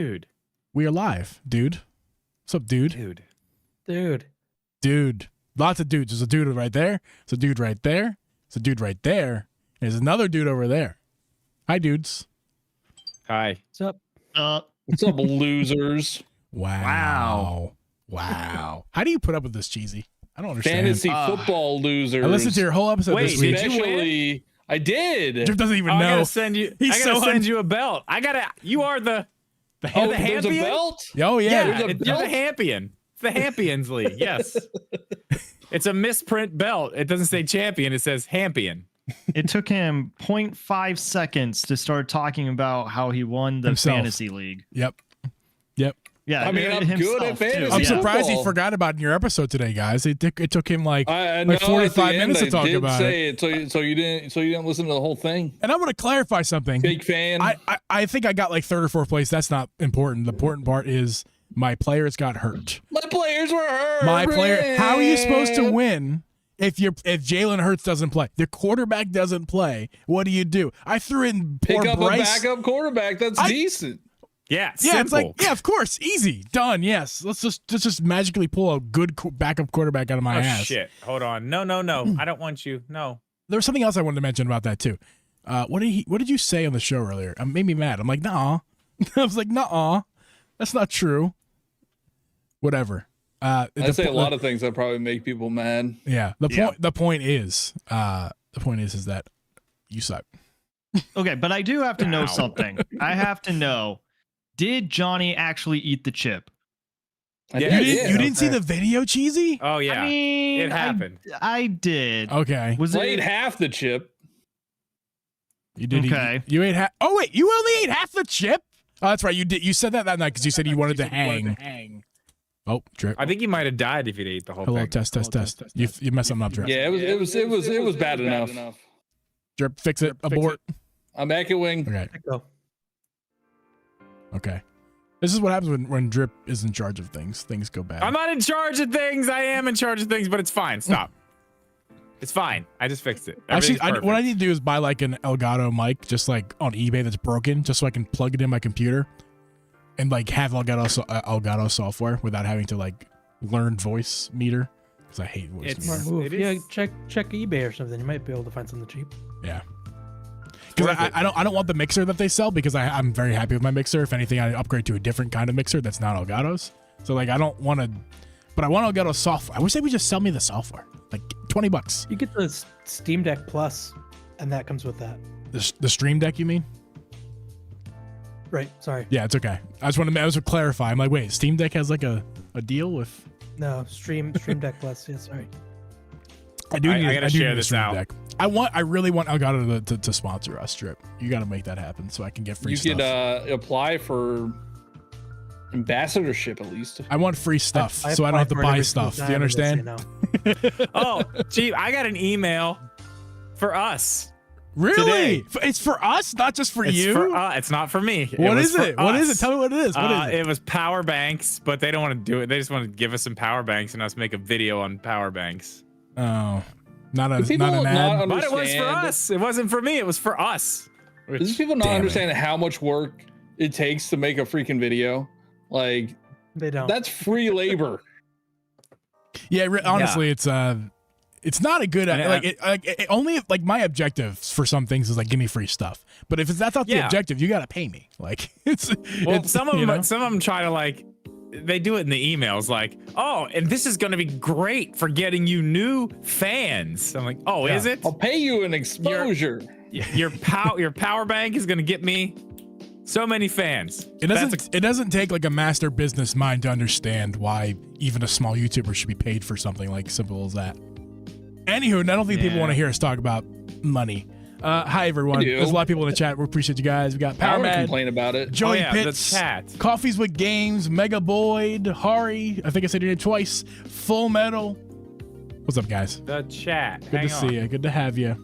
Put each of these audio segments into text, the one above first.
Dude. We are live, dude. What's up, dude? Dude. Lots of dudes. There's a dude right there. There's a dude right there. There's a dude right there. There's another dude over there. Hi, dudes. Hi. What's up? What's up, losers? Wow. How do you put up with this, Cheesy? I don't understand. Fantasy football losers. I listened to your whole episode Wait, this week. did you win? Especially, I did. Jeff doesn't even I know. gotta send you. He's I gotta so send you a belt. You are the. The Oh, hand- there's a Hampion? belt? Oh, yeah. There's a You're the belt? Hampion. It's the Hampions League. Yes. It's a misprint belt. It doesn't say champion. It says Hampion. It took him 0.5 seconds to start talking about how he won the Himself. fantasy league. Yep. Yeah, I mean, I'm good at himself, too. fantasy. I'm Yeah. surprised he Football. forgot about it in your episode today, guys. It took him like I know 45 minutes to talk I did about say it. So you didn't listen to the whole thing. And I'm going to clarify something. Big fan. I think I got like third or fourth place. That's not important. The important part is my players got hurt. My players were hurt. My player. How are you supposed to win if Jalen Hurts doesn't play? The quarterback doesn't play. What do? I threw in poor Pick up Bryce. a backup quarterback. That's decent. Yeah. Yeah, it's like simple. of course, easy, done. Yes, let's just magically pull a good backup quarterback out of my Oh ass. shit. Hold on. No. I don't want you. No. There was something else I wanted to mention about that too. What did you say on the show earlier? It made me mad. I'm like, nah. I was like, nah, that's not true. Whatever. I say a lot of things that probably make people mad. Yeah. The point is that you suck. Okay, but I do have to know Ow. something. I have to know, did Johnny actually eat the chip? Yeah, You didn't see the video, Cheesy? Oh yeah. I mean, it happened. I did. Okay. Was I ate it? half the chip. You did. Okay. You ate half. Oh wait, you only ate half the chip. Oh, that's right. You did. You said that night because you said you wanted to hang. Oh, Drip. I think you might have died if you'd ate the whole Hello, thing. test. You messed something up, Drip. Yeah, it was bad enough. Drip, fix it. Abort. I'm echoing. Okay. Go. Okay. This is what happens when Drip is in charge of things. Things go bad. I'm not in charge of things. I am in charge of things, but it's fine. Stop. It's fine. I just fixed it. Actually, Everything's what I perfect. need to do is buy like an Elgato mic, just like on eBay that's broken, just so I can plug it in my computer and like have Elgato software without having to like learn voice meter because I hate voice It's- meter. Smart move. It Yeah, is- check eBay or something. You might be able to find something cheap. Yeah. Because I don't want the mixer that they sell because I'm very happy with my mixer. If anything, I upgrade to a different kind of mixer that's not Elgato's. So like I don't want to, but I want Elgato software. I wish they would just sell me the software, like $20. You get the Steam Deck Plus, and that comes with that. The Stream Deck, you mean? Right. Sorry. Yeah, it's okay. I just want to clarify. I'm like, wait, Steam Deck has like a deal with. No, Stream Deck Plus. Yeah, sorry. I do. I gotta do share need a this Stream out. Deck. I really want Elgato to sponsor us, Drip. You got to make that happen so I can get free You stuff. could apply for ambassadorship at least. I want free stuff so I don't apply have to for it buy every single stuff. Do you time and they say understand? no. Oh, gee, I got an email for us. Really? Today. It's for us, not just for It's you. it's not for me. What was is for it? What is it? us. Tell me what it is. What is it? It was power banks, but they don't want to do it. They just want to give us some power banks and us make a video on power banks. Oh, not a People not an not ad. But it was for Understand. us. It wasn't for me. It was for us. These people not Damn it. understand how much work it takes to make a freaking video. Like They don't. that's free labor. Yeah, honestly, it's not a good And only like my objective for some things is like give me free stuff. But if that's not the Yeah. objective, you got to pay me. Like it's Well, it's, some of you know? them try to like. They do it in the emails, like, oh, and this is going to be great for getting you new fans. I'm like, oh, Yeah. is it? I'll pay you an exposure. Your power bank is going to get me so many fans. It doesn't take like a master business mind to understand why even a small YouTuber should be paid for something like simple as that. Anywho, I don't think people Yeah. want to hear us talk about money. Hi everyone. I do. There's a lot of people in the chat. We appreciate you guys. We got I Power don't Man, complain about it. Joey Oh, yeah, Pitts, the chat. Coffees with Games, Mega Boyd, Hari. I think I said your name twice. Full Metal. What's up, guys? The chat. Good Hang to on. see you. Good to have you.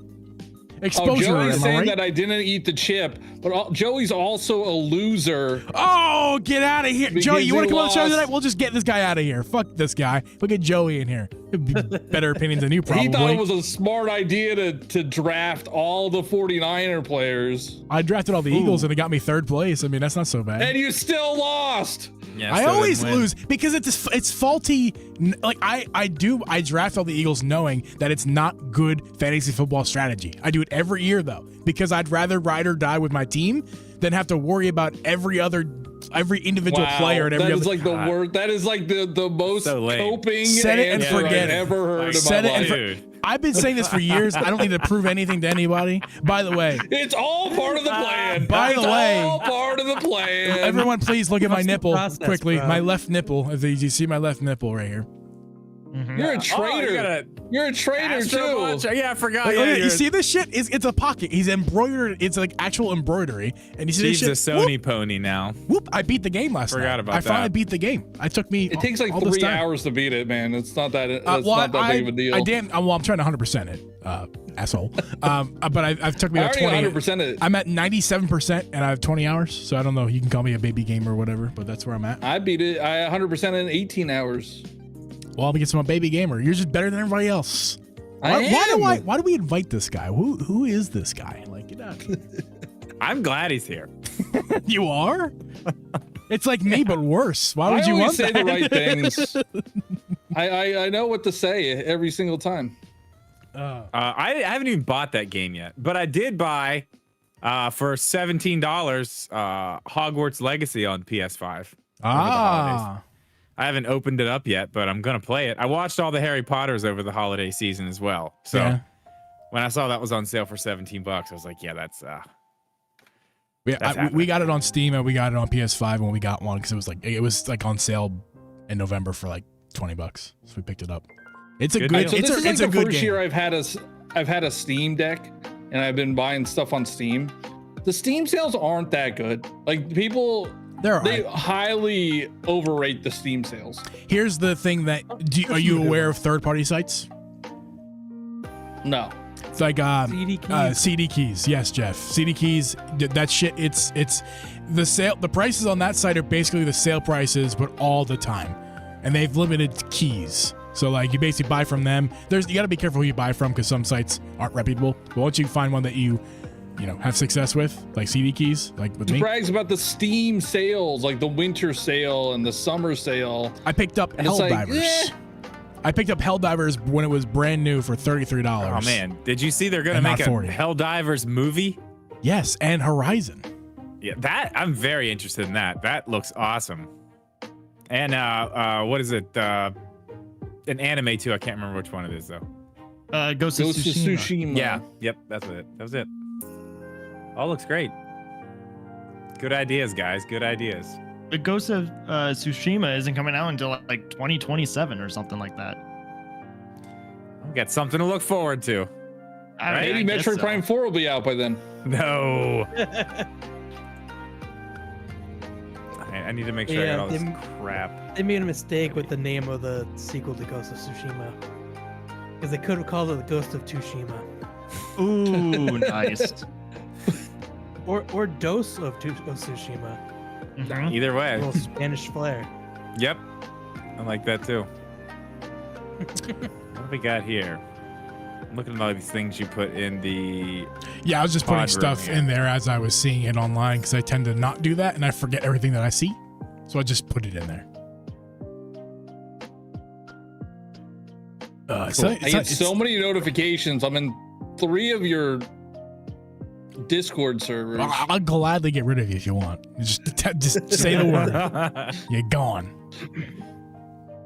Exposure. Joey's am I saying right? that I didn't eat the chip, but Joey's also a loser. Oh, get out of here. Because Joey, you want he to come on the show lost. tonight? We'll just get this guy out of here. Fuck this guy. We'll get Joey in here. Better opinions than you, probably. He thought it was a smart idea to draft all the 49er players, I drafted all the Eagles and it got me 3rd place. I mean, that's not so bad. and you still lost. Yeah, I still always didn't win. lose because it's faulty. Like I draft all the Eagles knowing that it's not good fantasy football strategy. I do it every year though because I'd rather ride or die with my team than have to worry about every individual Wow, player and every that other. is like the word. That is like the most So lame. coping Set it and answer forget I've it. ever heard in Set my it and life. Dude. I've been saying this for years. I don't need to prove anything to anybody. By the way, It's all part of the plan. By the It's way- all part of the plan. everyone, please look at my Trust the nipple process, quickly. bro. My left nipple. If you see my left nipple right here. You're a Oh, traitor. you got a You're a traitor Astro too. Launcher. Yeah, I forgot. Like, Yeah, look at- you're you see this shit? It's a pocket. He's embroidered. It's like actual embroidery. And you see She's a this shit? Sony pony now. Whoop! I beat the game last night. Forgot about I finally that. beat the game. It took me. It takes like all this 3 time. hours to beat it, man. It's not that. It's Well, not that big of a deal. I'm trying to 100% it, asshole. But I've took me I about already 20. 100% it. I'm at 97% and I have 20 hours. So I don't know. You can call me a baby gamer or whatever, but that's where I'm at. I beat it. I 100% in 18 hours. Well, because I'm a baby gamer. You're just better than everybody else. I am. Why do we invite this guy? Who is this guy? Like, get out. I'm glad he's here. You are? It's like me, but worse. Why would I you always want say that? the right things. I know what to say every single time. I haven't even bought that game yet, but I did buy for $17 Hogwarts Legacy on PS5. Ah. I haven't opened it up yet, but I'm gonna play it. I watched all the Harry Potters over the holiday season as well. So Yeah. when I saw that was on sale for $17, I was like, yeah, that's Yeah, That's we happening. got it on Steam and we got it on PS5 when we got one because it was like on sale in November for like $20. So we picked it up. It's a Good good. deal. So It's this a is like it's a the good first game. year I've had a Steam Deck, and I've been buying stuff on Steam. The Steam sales aren't that good. Like people, They're they alright. highly overrate the Steam sales. Here's the thing that are you aware of third-party sites? No. It's like CD keys. CD keys. Yes, Jeff. CD keys. That shit. It's the sale. The prices on that site are basically the sale prices, but all the time, and they've limited keys. So like you basically buy from them. You got to be careful who you buy from because some sites aren't reputable. But once you find one that you have success with, like CD keys, like with He me, brags about the Steam sales, like the winter sale and the summer sale. I picked up And it's like, Helldivers. eh. I picked up Helldivers when it was brand new for $33. oh man. Did you see they're gonna And make not a 40. Helldivers movie? Yes, and Horizon. Yeah, that I'm very interested in that. That looks awesome. And what is it? An anime too. I can't remember which one it is though. Ghost of Ghost of Tsushima. Tsushima. Yeah. Yep. That's it. That was it. All looks great. Good ideas, guys. Good ideas. The Ghost of Tsushima isn't coming out until like 2027 or something like that. We got something to look forward to. I Maybe guess Metroid so. Prime 4 will be out by then. No. I need to make sure I got all this crap. They made a mistake with the name of the sequel to Ghost of Tsushima. Because they could have called it the Ghost of Tsushima. Ooh, nice. Or Dose of Tsushima. Mhm. Either A way. little Spanish flair. Yep. I like that too. What do we got here? I'm looking at all these things you put in the. Yeah, I was just putting Pod room, stuff yeah. in there as I was seeing it online because I tend to not do that and I forget everything that I see. So I just put it in there. I get so many notifications. I'm in 3 of your Discord servers. I'll gladly get rid of you if you want. Just say the word. You're gone.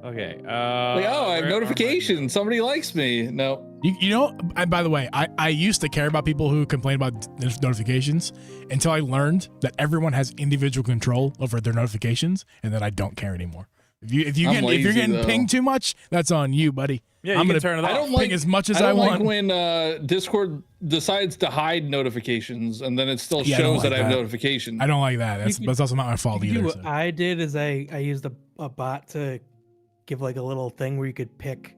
Okay. Like, oh, I have notifications. Somebody likes me. No. You know, and by the way, I used to care about people who complain about notifications until I learned that everyone has individual control over their notifications and that I don't care anymore. If you're I'm lazy, getting though. pinged too much, that's on you, buddy. Yeah, I'm you gonna can turn it I off. don't ping like as much as I I don't want. like when Discord decides to hide notifications and then it still Yeah, I don't shows that like I have that. notifications. I don't like that. That's also not my fault You either. what so. I did is I used a bot to give like a little thing where you could pick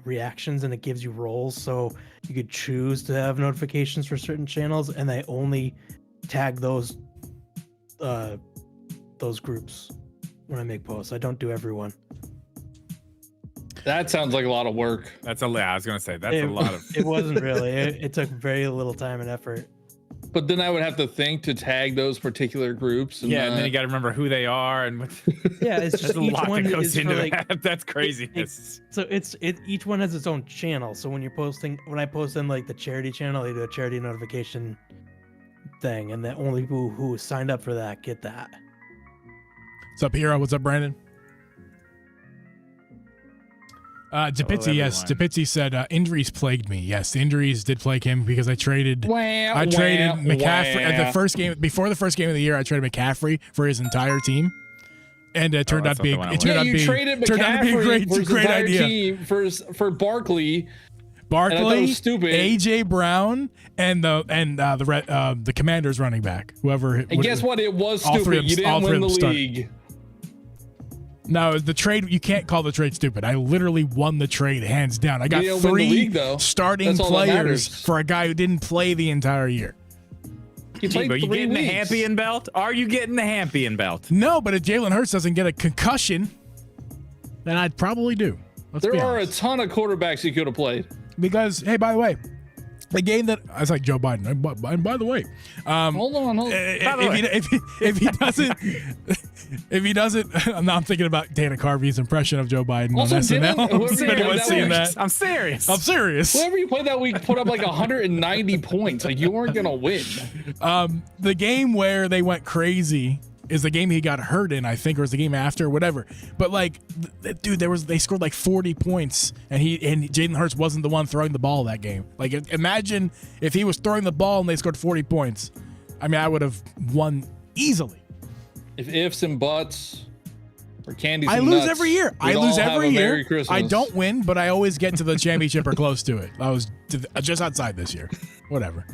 reactions, and it gives you roles, so you could choose to have notifications for certain channels, and I only tag those groups when I make posts. I don't do everyone. That sounds like a lot of work. That's a lot. I was gonna say that's a lot of. It wasn't really. It took very little time and effort. But then I would have to think to tag those particular groups. And then you got to remember who they are and what. Yeah, it's just There's a each lot one that goes is for, into like, that. That's craziness. So each one has its own channel. So when I post in like the charity channel, they do a charity notification thing, and the only people who signed up for that get that. What's up, Hero? What's up, Brandon? Depitzi, yes. everyone. Depitzi said injuries plagued me. Yes, the injuries did plague him because I traded McCaffrey at the first game before the first game of the year. I traded McCaffrey for his entire team, and it turned out to be traded McCaffrey for his great entire idea. team for Barkley. Barkley, stupid. AJ Brown, and the Commanders running back. Whoever. And guess what? It was all three stupid. of them- You all didn't three win of the them league. No, the trade, you can't call the trade stupid. I literally won the trade hands down. I got You didn't win the 3 league, though. starting That's all that players matters. for a guy who didn't play the entire year. He played Are you 3 getting the weeks. Hampion belt? Are you getting the Hampion belt? No, but if Jalen Hurts doesn't get a concussion, then I'd probably do. Let's There be are honest. a ton of quarterbacks he could have played. Because, hey, by the way, the game that I was like Joe Biden. And by the way, Hold on. if he doesn't, I'm thinking about Dana Carvey's impression of Joe Biden Also, on SNL. whoever Has you anyone played seen that that? I'm serious. I'm serious. Whoever you played that week put up like 190 points. Like you weren't gonna win. The game where they went crazy is the game he got hurt in, I think, or was the game after, whatever. But like, dude, they scored like 40 points, and Jalen Hurts wasn't the one throwing the ball that game. Like, imagine if he was throwing the ball and they scored 40 points. I mean, I would have won easily. If ifs and buts or candies, I and lose nuts, every year. we'd I lose all have every a year. Merry Christmas. I don't win, but I always get to the championship or close to it. I was just outside this year. Whatever.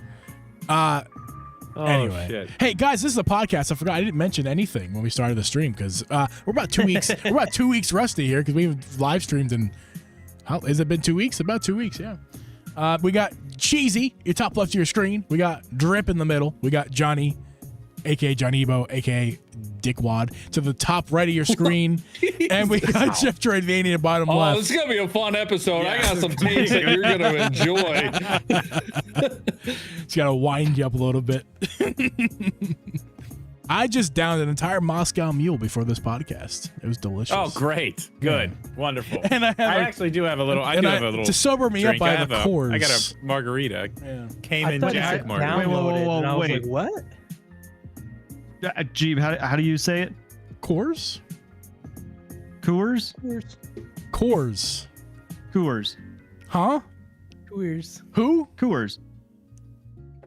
Anyway, shit. hey guys, this is a podcast. I forgot I didn't mention anything when we started the stream because we're about 2 weeks. We're about 2 weeks rusty here because we've live streamed in. How has it been? 2 weeks? About 2 weeks, yeah. We got Cheesy, your top left of your screen. We got Drip in the middle. We got Johnny, aka Johnny Ebo, aka Dickwad, to the top right of your screen, and we got Jeff Trainvania bottom Oh, left. this is gonna be a fun episode. Yeah. I got some takes that you're gonna enjoy. It's got to wind you up a little bit. I just downed an entire Moscow Mule before this podcast. It was delicious. Oh, great. Good. Wonderful. And I have actually do have a little. I and do I- have a little. to sober me drink. up, I have a Coors. I got a margarita. Yeah. Cayman thought you Jack said margarita. downloaded, Whoa, and I was wait. like, what? Jeeb, how do you say it? Coors? Coors? Coors. Coors. Huh? Coors. Who? Coors.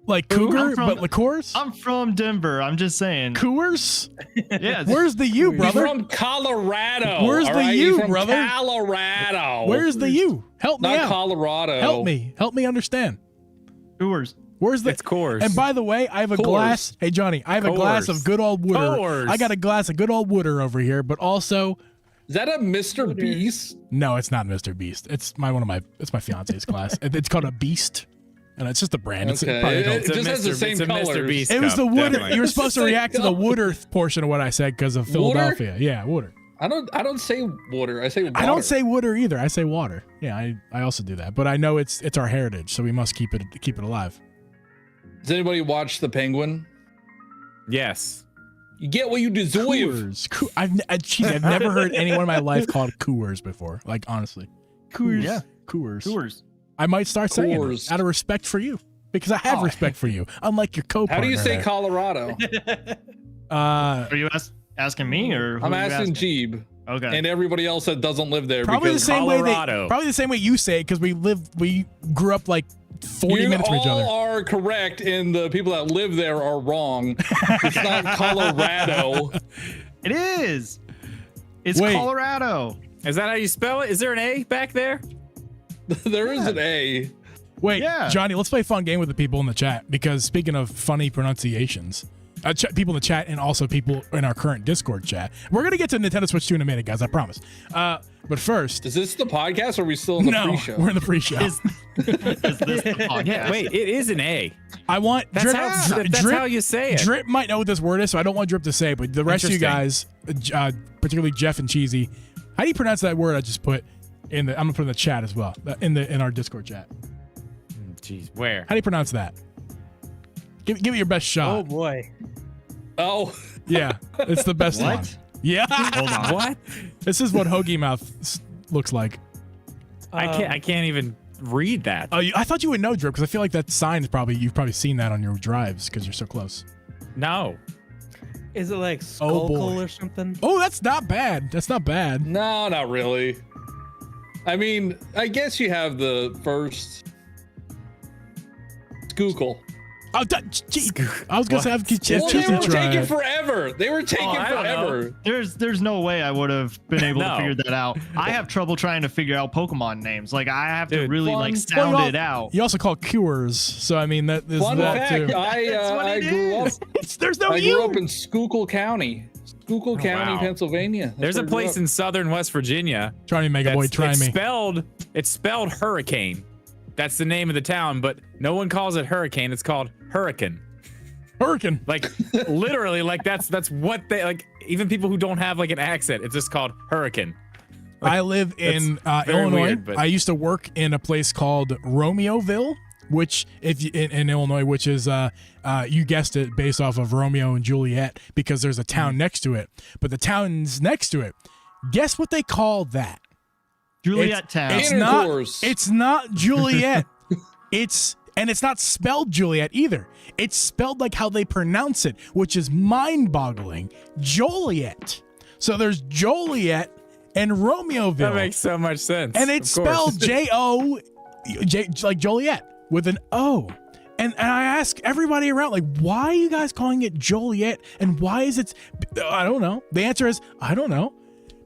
Like Who? Cougar, I'm from- but liqueurs? I'm from Denver. I'm just saying. Coors? Yes. Where's the U, He's brother? from Colorado. Where's all the right? U, He's from brother? Colorado. Where's the U? Help me Not out. Colorado. Help me. Help me understand. Coors? Where's the It's Coors. And by the way, I have a Coors. glass. Hey Johnny, I have a glass of Coors. good old Wooder. Coors. I got a glass of good old Wooder over here, but also Is that a Mr. Beast? no, it's not Mr. Beast. It's my fiance's glass. It's called a Beast, and it's just a brand. It's Okay. probably It just has the same it's a Mr. colors. Beast It was cup, the Wooder. definitely. You were supposed to Same react to the colors. Wooder portion of what I said because of Philadelphia. Yeah, Wooder. I don't say water. I say water. I don't say Wooder either. I say water. Yeah, I also do that. But I know it's our heritage, so we must keep it alive. Does anybody watch The Penguin? Yes. You get what you deserve. Coors. I've never heard anyone in my life called Coors before. Like honestly, Coors. Yeah. Coors. Coors. I might start saying it Coors. out of respect for you because I have Oh. respect for you, unlike your co-partner. How do you say there. Colorado? Are you asking me or who I'm are you asking Jeeb Okay. and everybody else that doesn't live there probably the because same Colorado. way. Probably the same way you say it because we grew up like 40 you minutes from each other. all are correct, and the people that live there are wrong. It's not Colorado. It is. It's Wait. Colorado. Is that how you spell it? Is there an A back there? There is an A. Wait, Yeah. Johnny, let's play a fun game with the people in the chat because speaking of funny pronunciations, people in the chat, and also people in our current Discord chat. We're gonna get to Nintendo Switch 2 in a minute, guys. I promise. But first, Is this the podcast or are we still in the pre-show? we're in the pre-show. Is this the podcast? Yeah, wait, it is an A. I want That's, how you say it. Drip might know what this word is, so I don't want Drip to say it, but the rest of you guys, particularly Jeff and Cheesy, how do you pronounce that word I just put in the? I'm gonna put in the chat as well, in our Discord chat. Jeez, where? How do you pronounce that? Give it your best shot. Oh boy. Oh, Yeah, it's the best What? one. Yeah. Hold on. What? This is what Hoagie Mouth looks like. I can't even read that. Oh, I thought you would know, Drip, because I feel like that sign is you've probably seen that on your drives because you're so close. No. Is it like Oh, boy. Skullcle or something? Oh, that's not bad. That's not bad. no, not really. I mean, I guess you have the first Skookle. Oh, I was gonna say, What? Well, they were try taking it. forever. They were taking I don't know. forever. There's no way I would have been able No. to figure that out. I have trouble trying to figure out Pokemon names. Like I have to Dude, really fun- like Well, sound it out. You also call cures, so I mean that is Fun that fact: too. That's what I it grew up. is. There's no I you. grew up in Schuylkill County, County, wow. Pennsylvania. That's There's a where I grew place up. in southern West Virginia. Try me, Mega Boy. Try me. It's spelled Hurricane. That's the name of the town, but no one calls it Hurricane. It's called Hurricane. Hurricane. Like literally, like that's what they like. Even people who don't have like an accent, it's just called Hurricane. I live in very Illinois. weird, but- I used to work in a place called Romeoville, which if you, in Illinois, which is you guessed it, based off of Romeo and Juliet, because there's a town next to it. But the towns next to it, guess what they call that? Juliet Town. It's not. Intercourse. It's not Juliet. it's not spelled Juliet either. It's spelled like how they pronounce it, which is mind-boggling. Joliet. So there's Joliet and Romeoville. That makes so much sense. And it's of course. spelled J-O, like Joliet with an O. And I ask everybody around, like, why are you guys calling it Joliet? And why is it? I don't know. The answer is, I don't know.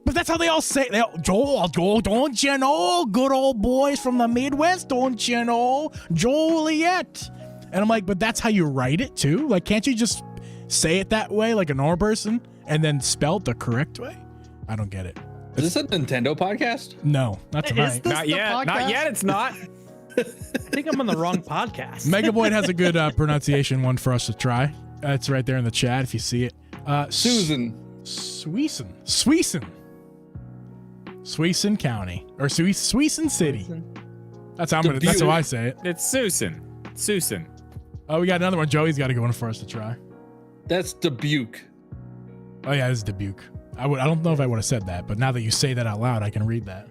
But that's how they all say it. Joel, don't you know? Good old boys from the Midwest, don't you know? Joliet. And I'm like, but that's how you write it too? Like, can't you just say it that way, like a normal person, and then spell it the correct way? I don't get it. Is this a Nintendo podcast? No, not Is tonight. this Not the yet. Not podcast? yet. It's not. I think I'm on the wrong podcast. Megaboyd has a good pronunciation one for us to try. It's right there in the chat if you see it. Susan. Sweeson County or Sweeson City. That's how that's how I say it. It's Susan. Susan. Oh, we got another one. Joey's got to go one for us to try. That's Dubuque. Oh yeah, this is Dubuque. I don't know if I would have said that, but now that you say that out loud, I can read that.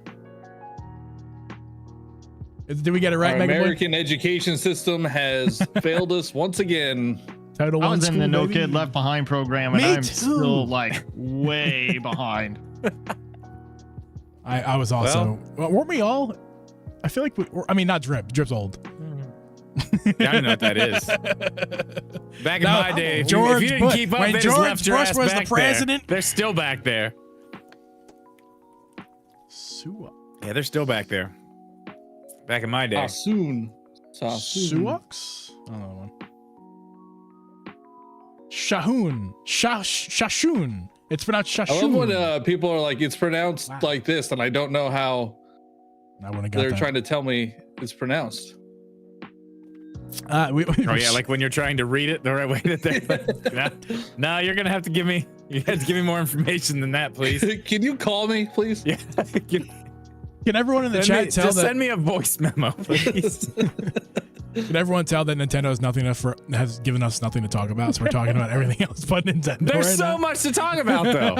Did we get it right, Our Megaboyd? American education system has failed us once again. Title I One was in school, the No baby. Kid Left Behind program, and Me I'm too. still like way behind. I was also. Well, weren't we all? I feel like I mean, not Drip. Drip's old. I don't know what that is. Back in No, my day, George if you didn't Bush- keep up, when they just George left your Bush ass was the back there. president- They're still back there. Suwa. Yeah, they're still back there. Back in my day. Sassoon. Suwaks? Another one. Shahoon. Shashun. It's pronounced I love Shashun. when people are like, it's pronounced Wow. like this, and I don't know how I wouldn't have got they're that. trying to tell me it's pronounced. Oh yeah, like when you're trying to read it the right way that they. No, you're gonna have to give me. You have to give me more information than that, please. Can you call me, please? Yeah. Can everyone in the Send me- chat tell just that? send me a voice memo, please. Can everyone tell that Nintendo has given us nothing to talk about? So we're talking about everything else but Nintendo. There's right so now. much to talk about, though.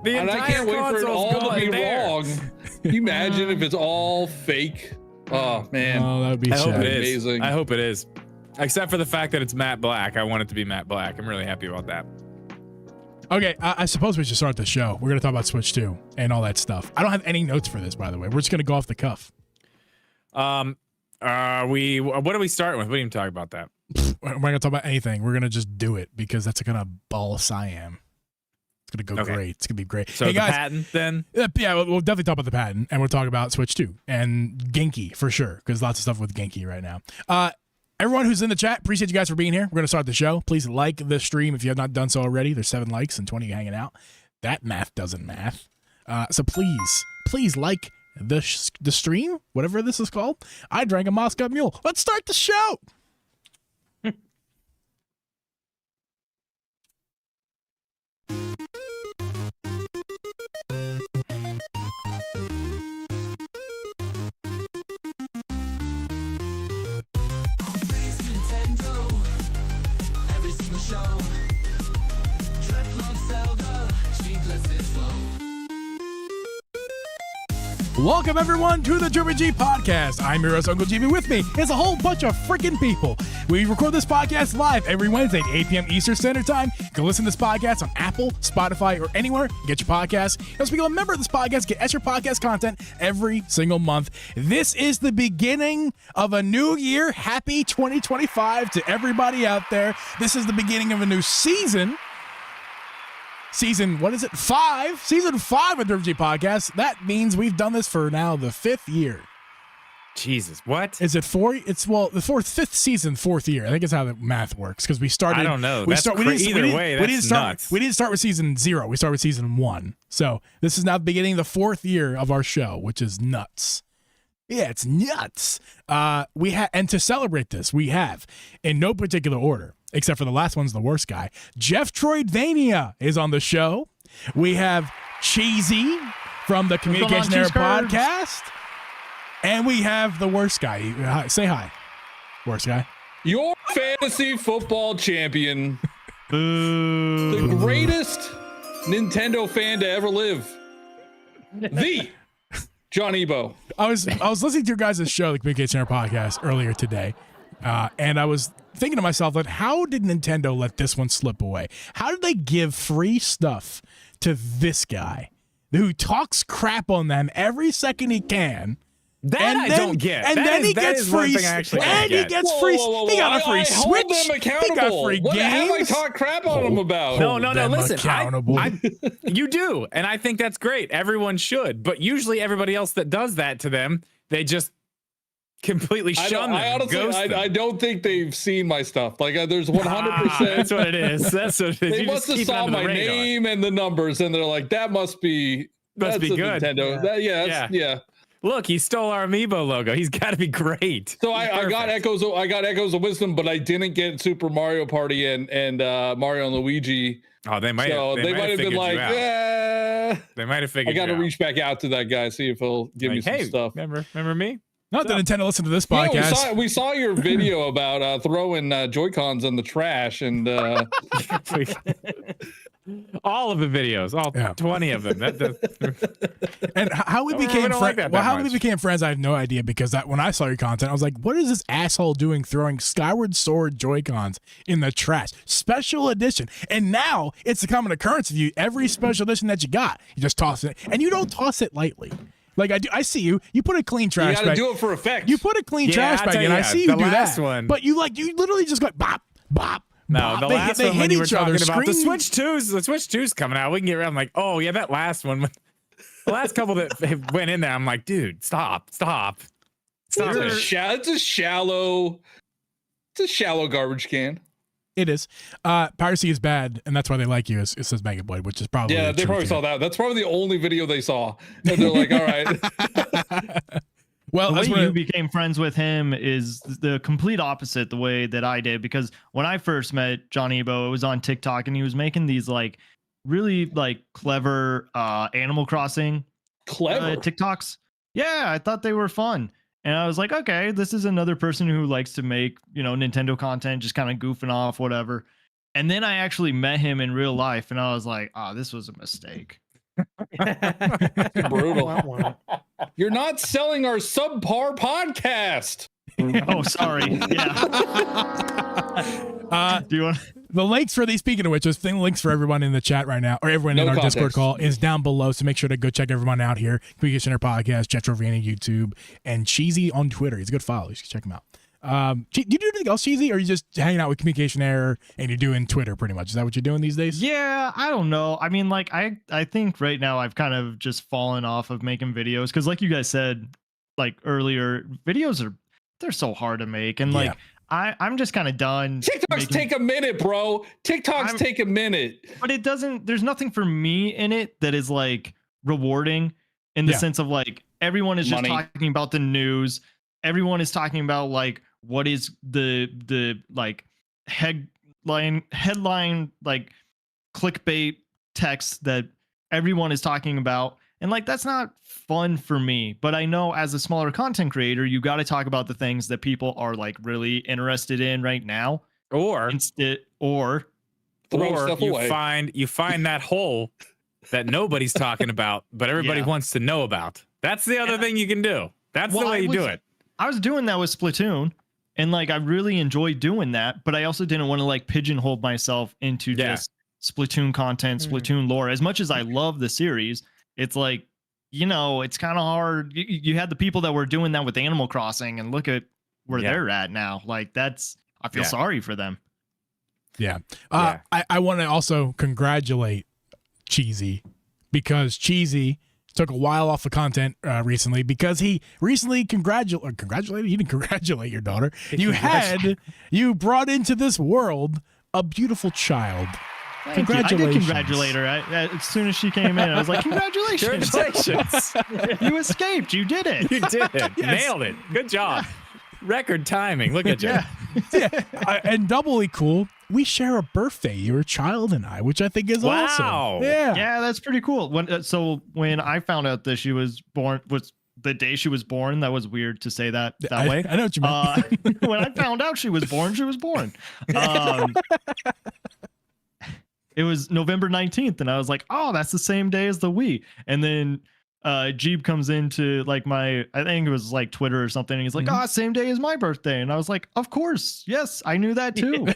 The And I entire can't wait for it console's all to be there. wrong. Can you imagine if it's all fake? Oh man. Oh, that would be I hope sad. it is. Amazing. I hope it is. Except for the fact that it's matte black. I want it to be matte black. I'm really happy about that. Okay, I suppose we should start the show. We're going to talk about Switch 2 and all that stuff. I don't have any notes for this, by the way. We're just going to go off the cuff. What are we starting with? We didn't even talk about that. We're not going to talk about anything. We're going to just do it because that's the kind of boss I am. It's going to go Okay. great. It's going to be great. So hey, the guys. patent then? Yeah, we'll definitely talk about the patent, and we'll talk about Switch 2 and Genki for sure, because lots of stuff with Genki right now. Everyone who's in the chat, appreciate you guys for being here. We're going to start the show. Please like the stream if you have not done so already. There's 7 likes and 20 hanging out. That math doesn't math. So please like the stream, whatever this is called. I drank a Moscow Mule. Let's start the show. Welcome, everyone, to the Triple G Podcast. I'm your host, Uncle GB. With me is a whole bunch of freaking people. We record this podcast live every Wednesday at 8 p.m. Eastern Standard Time. You can listen to this podcast on Apple, Spotify, or anywhere you get your podcasts. You also become a member of this podcast, get extra podcast content every single month. This is the beginning of a new year. Happy 2025 to everybody out there. This is the beginning of a new season. Season 5? Season 5 of the G Podcast. That means we've done this for now the 5th year. Jesus, what? Is it 4? The 5th season, 4th year. I think it's how the math works because we started. I don't know. Either way, that's nuts. We didn't start with season 0. We started with season 1. So this is now the beginning of the 4th year of our show, which is nuts. Yeah, it's nuts. And to celebrate this, we have, in no particular order, except for the last one's the worst guy, Jeff Troidvania is on the show. We have Cheesy from the Communication Error Podcast. And we have the worst guy. Say hi, worst guy. Your fantasy football champion. The greatest Nintendo fan to ever live. The John Ebo. I was listening to your guys' show, the Communication Error Podcast, earlier today, and I was thinking to myself, like, how did Nintendo let this one slip away? How did they give free stuff to this guy who talks crap on them every second he can? I don't get. And then he gets free. He gets free. He got a free Switch. He got free games. What have I talked crap on him about? No. Listen, accountable. You do, and I think that's great. Everyone should, but usually everybody else that does that to them, they just completely shun them. I honestly, I don't think they've seen my stuff. Like, there's 100%. That's what it is. That's what it is. They must have saw my name and the numbers, and they're like, that must be good. Nintendo. Yeah. Look, he stole our Amiibo logo. He's got to be great. So I got Echoes of Wisdom, but I didn't get Super Mario Party and Mario and Luigi. Oh, they might have been like, they might have figured. I got to reach back out to that guy, see if he'll give me some stuff. Remember me? Not that Nintendo listened to this podcast. Yeah, we saw your video about throwing Joy-Cons in the trash, and all of the videos, 20 of them. And how we became friends? Well, how we became friends, I have no idea, because when I saw your content, I was like, "What is this asshole doing throwing Skyward Sword Joy-Cons in the trash? Special edition." And now it's a common occurrence of you. Every special edition that you got, you just toss it, and you don't toss it lightly. Like I do, I see you. You put a clean trash bag. You got to do it for effect. You put a clean trash bag, and I see you do that. One. But you literally just go bop, bop. No, the last one when you were talking about the Switch 2's coming out. We can get around like, oh yeah, that last one. The last couple that went in there, I'm like, dude, stop. It's a shallow garbage can. It is. Piracy is bad, and that's why they like you. It says Megaboy, which is probably they probably saw that. That's probably the only video they saw, and they're like, all right. Well, the way you became friends with him is the complete opposite the way that I did, because when I first met John Ebo, it was on TikTok, and he was making these like really like clever Animal Crossing TikToks. Yeah, I thought they were fun. And I was like, okay, this is another person who likes to make, Nintendo content, just kind of goofing off, whatever. And then I actually met him in real life, and I was like, this was a mistake. Brutal. You're not selling our subpar podcast. Oh, sorry. Yeah. Do you want the links for these? Speaking of which, there's links for everyone in the chat right now, or everyone in our Discord call is down below. So make sure to go check everyone out here. Communication Error Podcast, Jet Troidvania YouTube, and Cheesy on Twitter. He's a good follow. You should check him out. Do you do anything else, Cheesy, or are you just hanging out with Communication Error and you're doing Twitter pretty much? Is that what you're doing these days? Yeah, I don't know. I mean, like, I think right now I've kind of just fallen off of making videos because, like you guys said, like earlier, videos they're so hard to make, and like I'm just kind of done. TikToks take a minute, bro. TikToks take a minute. But it doesn't, there's nothing for me in it that is like rewarding in the sense of like everyone is just talking about the news. Everyone is talking about like what is the like headline like clickbait text that everyone is talking about. And like, that's not fun for me, but I know as a smaller content creator, you got to talk about the things that people are like really interested in right now. Or you find that hole that nobody's talking about, but everybody wants to know about. That's the other thing you can do. That's the way you do it. I was doing that with Splatoon, and like I really enjoyed doing that, but I also didn't want to like pigeonhole myself into just Splatoon content, Splatoon lore. As much as I love the series, it's like, you know, it's kind of hard. You had the people that were doing that with Animal Crossing, and look at where they're at now. Like I feel sorry for them. Yeah. I want to also congratulate Cheesy, because Cheesy took a while off the content recently because he recently congratulated. You didn't congratulate your daughter. You brought into this world a beautiful child. Congratulations. I did congratulate her. As soon as she came in, I was like, congratulations. You escaped. You did it. You did it. Yes. Nailed it. Good job. Record timing. Look at you. And doubly cool, we share a birthday, your child and I, which I think is awesome. Yeah, that's pretty cool. When I found out that she was born, was the day she was born, that was weird to say that way. I know what you mean. When I found out she was born, she was born. It was November 19th, and I was like, oh, that's the same day as the Wii. And then Jeeb comes into like I think it was like Twitter or something, and he's like, same day as my birthday. And I was like, of course, yes, I knew that too.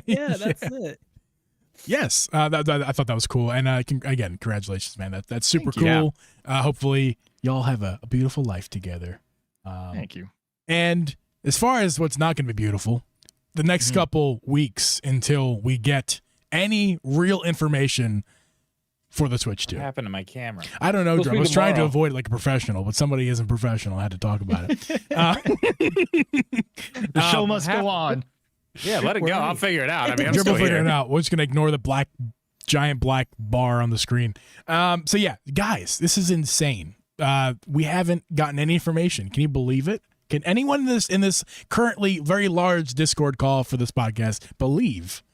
Yeah, that's it. Yes, I thought that was cool. And again, congratulations, man. That's super cool. Hopefully y'all have a beautiful life together. Thank you. And as far as what's not going to be beautiful, the next couple weeks until we get any real information for the Switch 2. What happened to my camera? I don't know, Drum. I was trying to avoid it like a professional, but somebody isn't professional. I had to talk about it. The show must go on. Yeah, let it go. I'll figure it out. I mean, I'm Drum still will figure here. it out. We're just going to ignore the giant black bar on the screen. So yeah, guys, this is insane. We haven't gotten any information. Can you believe it? Can anyone in this currently very large Discord call for this podcast believe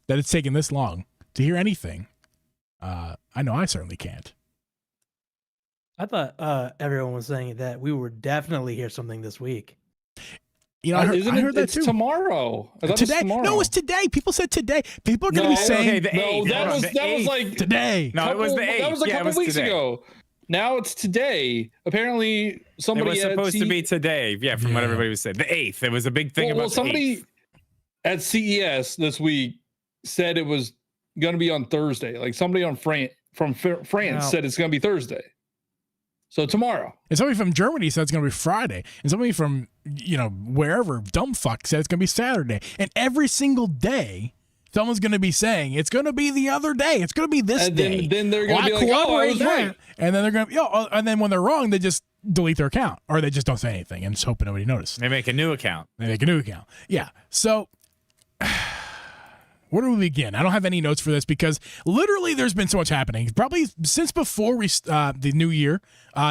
that it's taken this long to hear anything? I know I certainly can't. I thought everyone was saying that we would definitely hear something this week. You know, I heard that too. Tomorrow. Today? Tomorrow. No, it's today. People said today. People are going to be saying that was like today. No, it was the 8th. That was a couple weeks ago. Now it's today. Apparently, somebody it was supposed to be today. Yeah, from what everybody was saying. The 8th. It was a big thing about somebody the 8th. At CES this week said it was going to be on Thursday. Like somebody from France said it's going to be Thursday. So tomorrow. And somebody from Germany said it's going to be Friday. And somebody from, wherever, dumbfuck, said it's going to be Saturday. And every single day, someone's going to be saying, it's going to be the other day. It's going to be this day. Then they're going to be like, oh, I was right. And then they're going to, and then when they're wrong, they just delete their account. Or they just don't say anything and just hoping nobody notices. They make a new account. Yeah. So where do we begin? I don't have any notes for this because literally there's been so much happening. Probably since before the new year,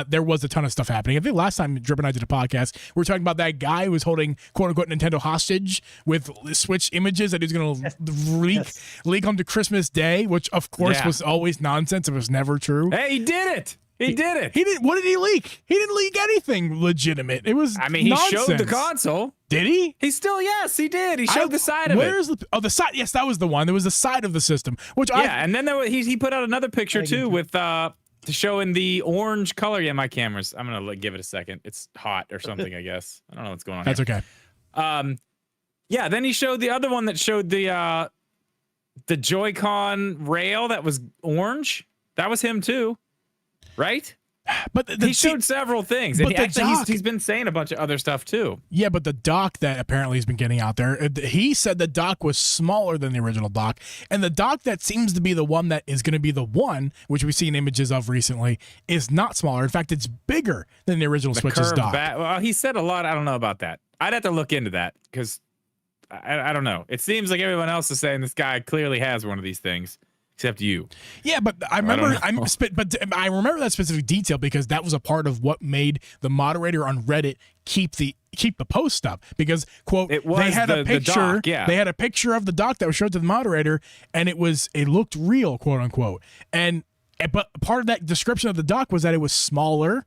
there was a ton of stuff happening. I think last time Drip and I did a podcast, we were talking about that guy who was holding quote-unquote Nintendo hostage with Switch images that he was going to leak onto Christmas Day, which of course was always nonsense. It was never true. Hey, he did it. He did it. He did. What did he leak? He didn't leak anything legitimate. It was nonsense. Showed the console. Did he? Yes, he did. He showed the side of it. Where's the side? Yes, that was the one. There was the side of the system, and then he put out another picture too with showing the orange color. Yeah, my camera's. I'm gonna give it a second. It's hot or something. I guess I don't know what's going on. That's here. Okay. Yeah. Then he showed the other one that showed the Joy-Con rail that was orange. That was him too. Right? But he showed several things. And he's been saying a bunch of other stuff too. Yeah, but the dock that apparently has been getting out there, he said the dock was smaller than the original dock. And the dock that seems to be the one that is going to be the one, which we've seen images of recently, is not smaller. In fact, it's bigger than the original Switch's dock. Well, he said a lot. I don't know about that. I'd have to look into that because I don't know. It seems like everyone else is saying this guy clearly has one of these things, except you. Yeah, but I remember I remember that specific detail because that was a part of what made the moderator on Reddit keep the post up, because quote they had a picture doc, yeah. They had a picture of the doc that was showed to the moderator, and it looked real, quote unquote. But part of that description of the doc was that it was smaller,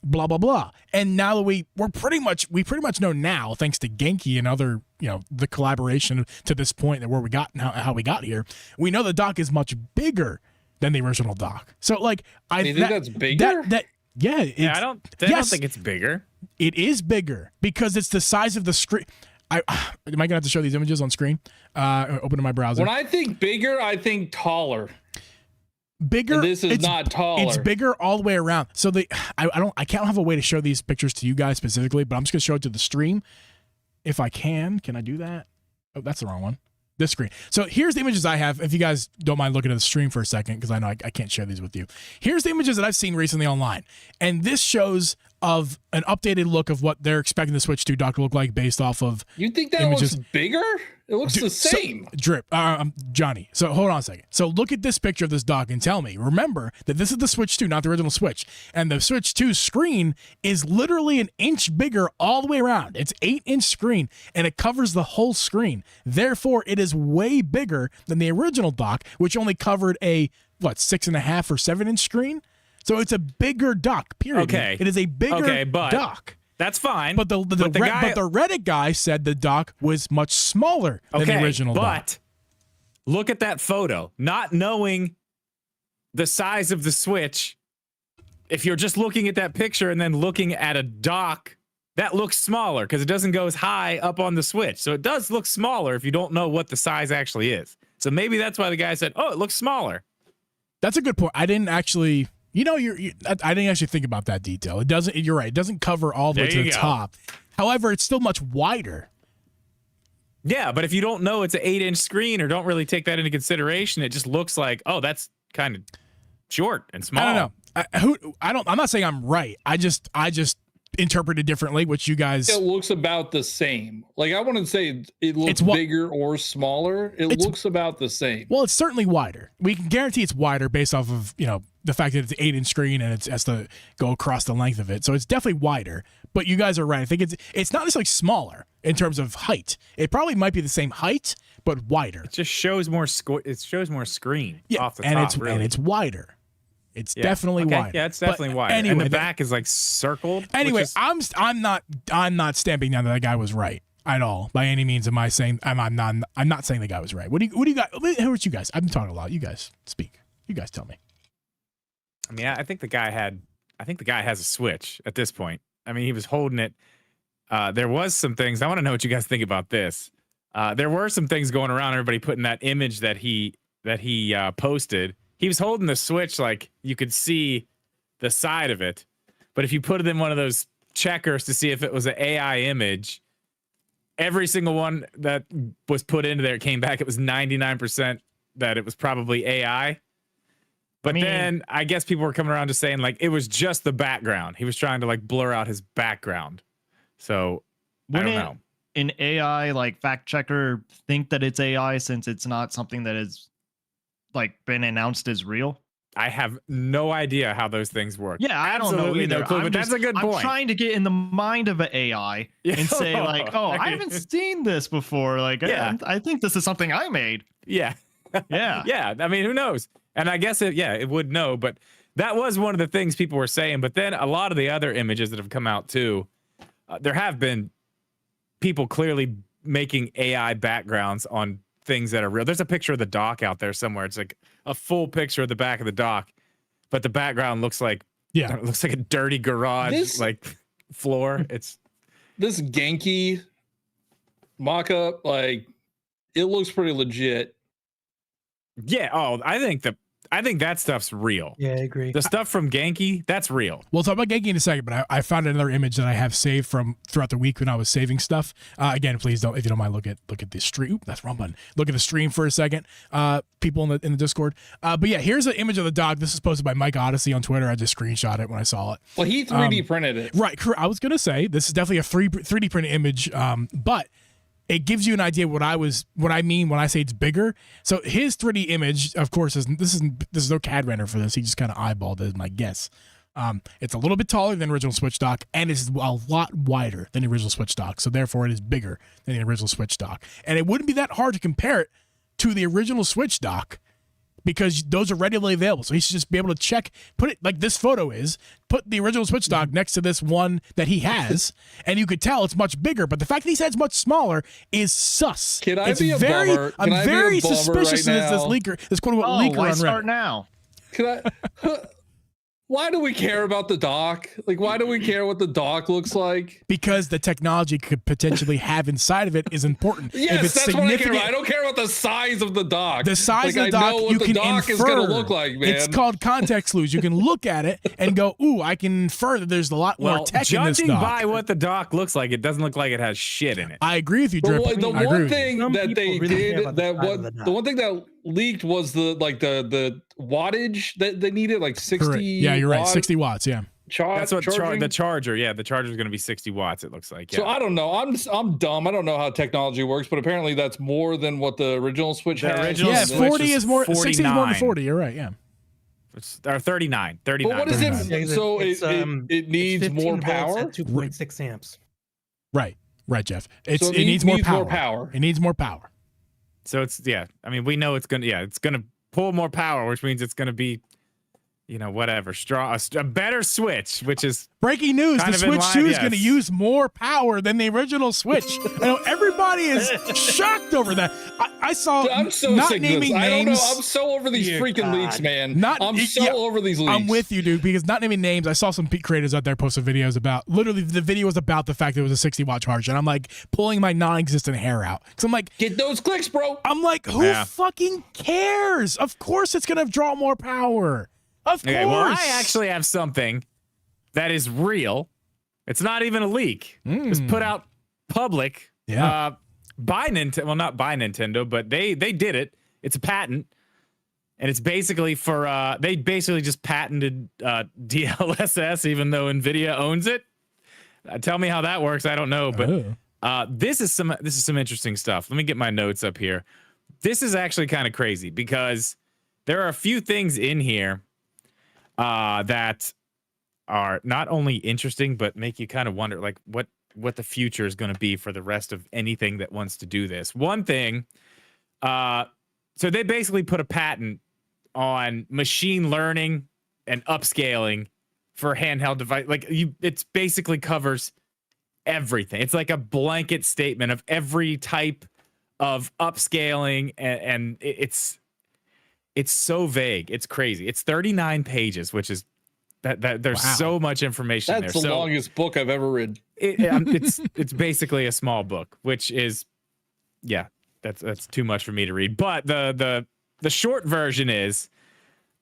blah blah blah. And now that we pretty much know now, thanks to Genki and other, the collaboration to this point that where we got and how we got here, we know the doc is much bigger than the original doc. So like I think that's bigger. I don't think it's bigger. It is bigger because it's the size of the screen. Am I gonna have to show these images on screen? Open to my browser. When I think bigger, I think taller. Bigger. And this is not taller. It's bigger all the way around. So I can't have a way to show these pictures to you guys specifically, but I'm just gonna show it to the stream if I can. Can I do that? Oh, that's the wrong one. This screen. So here's the images I have. If you guys don't mind looking at the stream for a second, because I know I can't share these with you. Here's the images that I've seen recently online, and this shows of an updated look of what they're expecting the Switch 2 dock to look like based off of. You think that images. looks bigger? It looks the same. Johnny. So hold on a second. So look at this picture of this dock and tell me. Remember that this is the Switch 2, not the original Switch, and the Switch 2 screen is literally an inch bigger all the way around. It's 8-inch screen, and it covers the whole screen. Therefore, it is way bigger than the original dock, which only covered a 6.5 or 7-inch screen. So it's a bigger dock, period. Okay. It is a bigger dock. That's fine. But the Reddit guy said the dock was much smaller than the original dock. But look at that photo. Not knowing the size of the Switch, if you're just looking at that picture and then looking at a dock, that looks smaller because it doesn't go as high up on the Switch. So it does look smaller if you don't know what the size actually is. So maybe that's why the guy said, oh, it looks smaller. That's a good point. I didn't actually... I didn't actually think about that detail. It doesn't. You're right. It doesn't cover all the way to the top. However, it's still much wider. Yeah, but if you don't know it's an 8-inch screen or don't really take that into consideration, it just looks like, oh, that's kind of short and small. I don't know. I'm not saying I'm right. I just interpret it differently, which you guys. It looks about the same. Like I wouldn't say it looks bigger or smaller. It looks about the same. Well, it's certainly wider. We can guarantee it's wider based off of the fact that it's an 8-inch screen and it has to go across the length of it. So it's definitely wider. But you guys are right. I think it's not necessarily smaller in terms of height. It probably might be the same height, but wider. It just shows more screen off the top. And it's wider. It's definitely wider. Yeah, it's definitely wider. Anyway, and the back is like circled. Anyway, I'm not stamping down that guy was right at all by any means. Am I saying I'm not saying the guy was right? What do you got? Who are you guys? I've been talking a lot. You guys speak. You guys tell me. I mean, I think the guy has a Switch at this point. I mean, he was holding it. There was some things. I want to know what you guys think about this. There were some things going around. Everybody putting that image that he posted. He was holding the Switch like you could see the side of it. But if you put it in one of those checkers to see if it was an AI image, every single one that was put into there came back. It was 99% that it was probably AI. But then I guess people were coming around to saying like it was just the background. He was trying to like blur out his background. So I don't know. An AI like fact checker think that it's AI since it's not something that is like been announced as real? I have no idea how those things work. Yeah, I don't know either. No clue, but that's a good point. I'm trying to get in the mind of an AI and say like, oh, I haven't seen this before. Like, I think this is something I made. Yeah. Yeah. Yeah. I mean, who knows? And I guess it would know, but that was one of the things people were saying. But then a lot of the other images that have come out too, there have been people clearly making AI backgrounds on things that are real. There's a picture of the dock out there somewhere. It's like a full picture of the back of the dock, but the background looks like it looks like a dirty garage floor. It's this Genki mock-up, like it looks pretty legit. Yeah. Oh, I think that stuff's real. Yeah, I agree. The stuff from Genki, that's real. We'll talk about Genki in a second, but I found another image that I have saved from throughout the week when I was saving stuff. Again, please don't, if you don't mind, look at the stream. Oop, that's the wrong button. Look at the stream for a second. People in the Discord. But yeah, here's an image of the dog. This is posted by Mike Odyssey on Twitter. I just screenshot it when I saw it. Well, he 3D printed it. Right. I was gonna say this is definitely a 3D printed image. But it gives you an idea what I mean when I say it's bigger. So his 3D image, of course, this is no CAD render for this. He just kind of eyeballed it, is my guess. It's a little bit taller than the original Switch dock, and it's a lot wider than the original Switch dock. So therefore, it is bigger than the original Switch dock. And it wouldn't be that hard to compare it to the original Switch dock, because those are readily available. So he should just be able to check, put it like this photo is, put the original Switch dock next to this one that he has, and you could tell it's much bigger. But the fact that he said it's much smaller is sus. Can I it's be a very, bummer? I'm very suspicious right of this leaker, this quote unquote leaker why on start Reddit. now? Can I? Why do we care about the dock? Like, why do we care what the dock looks like? Because the technology could potentially have inside of it is important. Yes, if it's that's what I care significant, about. I don't care about the size of the dock. the size Like, of the I dock, know what you the can dock infer. is gonna look like, man. It's called context clues. You can look at it and go, "Ooh, I can infer that there's a lot more Well, tech in this judging dock." by what the dock looks like, it doesn't look like it has shit in it. I agree with you, The, Drip. one- the I agree one with you. thing Some that people they really care did, about the that size of what the the dock. one thing that leaked was the wattage that they needed, like 60. Correct. Yeah, you're right. watt 60 watts. Yeah. That's what charging. the charger. Yeah, the charger is going to be 60 watts. It looks like. Yeah. So I don't know. I'm dumb. I don't know how technology works, but apparently that's more than what the original Switch The had. original Yeah, Switch 40 was is more. 60 is more than 49. 40. You're right. Yeah. Or 39. 39. But what is 39. it? So it needs more power. 2.6 amps. Right. Right, Jeff. So It needs more power. power. It needs more power. So it's I mean, we know it's gonna pull more power, which means it's gonna be, whatever, a better Switch, which is Breaking news: kind the of in Switch line, 2 is yes. going to use more power than the original Switch. I know everybody is shocked over that. I saw I'm so not sick of this. naming I don't know. names. I'm so over these Dear freaking God. leaks, man. Not- I'm so yeah, over these leaks. I'm with you, dude, because not naming names, I saw some creators out there posting videos about, literally the video was about the fact that it was a 60-watt charge, and I'm like pulling my non-existent hair out. Because I'm like, Get those clicks, bro. I'm like, who Yeah. fucking cares? Of course it's going to draw more power. Of course. okay. Well, I actually have something that is real. It's not even a leak. It's put out public. Yeah. By Nintendo. Well, not by Nintendo, but they did it. It's a patent, and it's basically for they basically just patented DLSS, even though Nvidia owns it. Tell me how that works. I don't know, but this is some interesting stuff. Let me get my notes up here. This is actually kind of crazy because there are a few things in here that are not only interesting but make you kind of wonder, like what the future is going to be for the rest of anything that wants to do this. One thing, so they basically put a patent on machine learning and upscaling for handheld device. Like it's basically covers everything. It's like a blanket statement of every type of upscaling, and it's so vague. It's crazy. It's 39 pages, which is that there's Wow. so much information That's there. the So longest book I've ever read. it's basically a small book, which is that's too much for me to read. But the short version is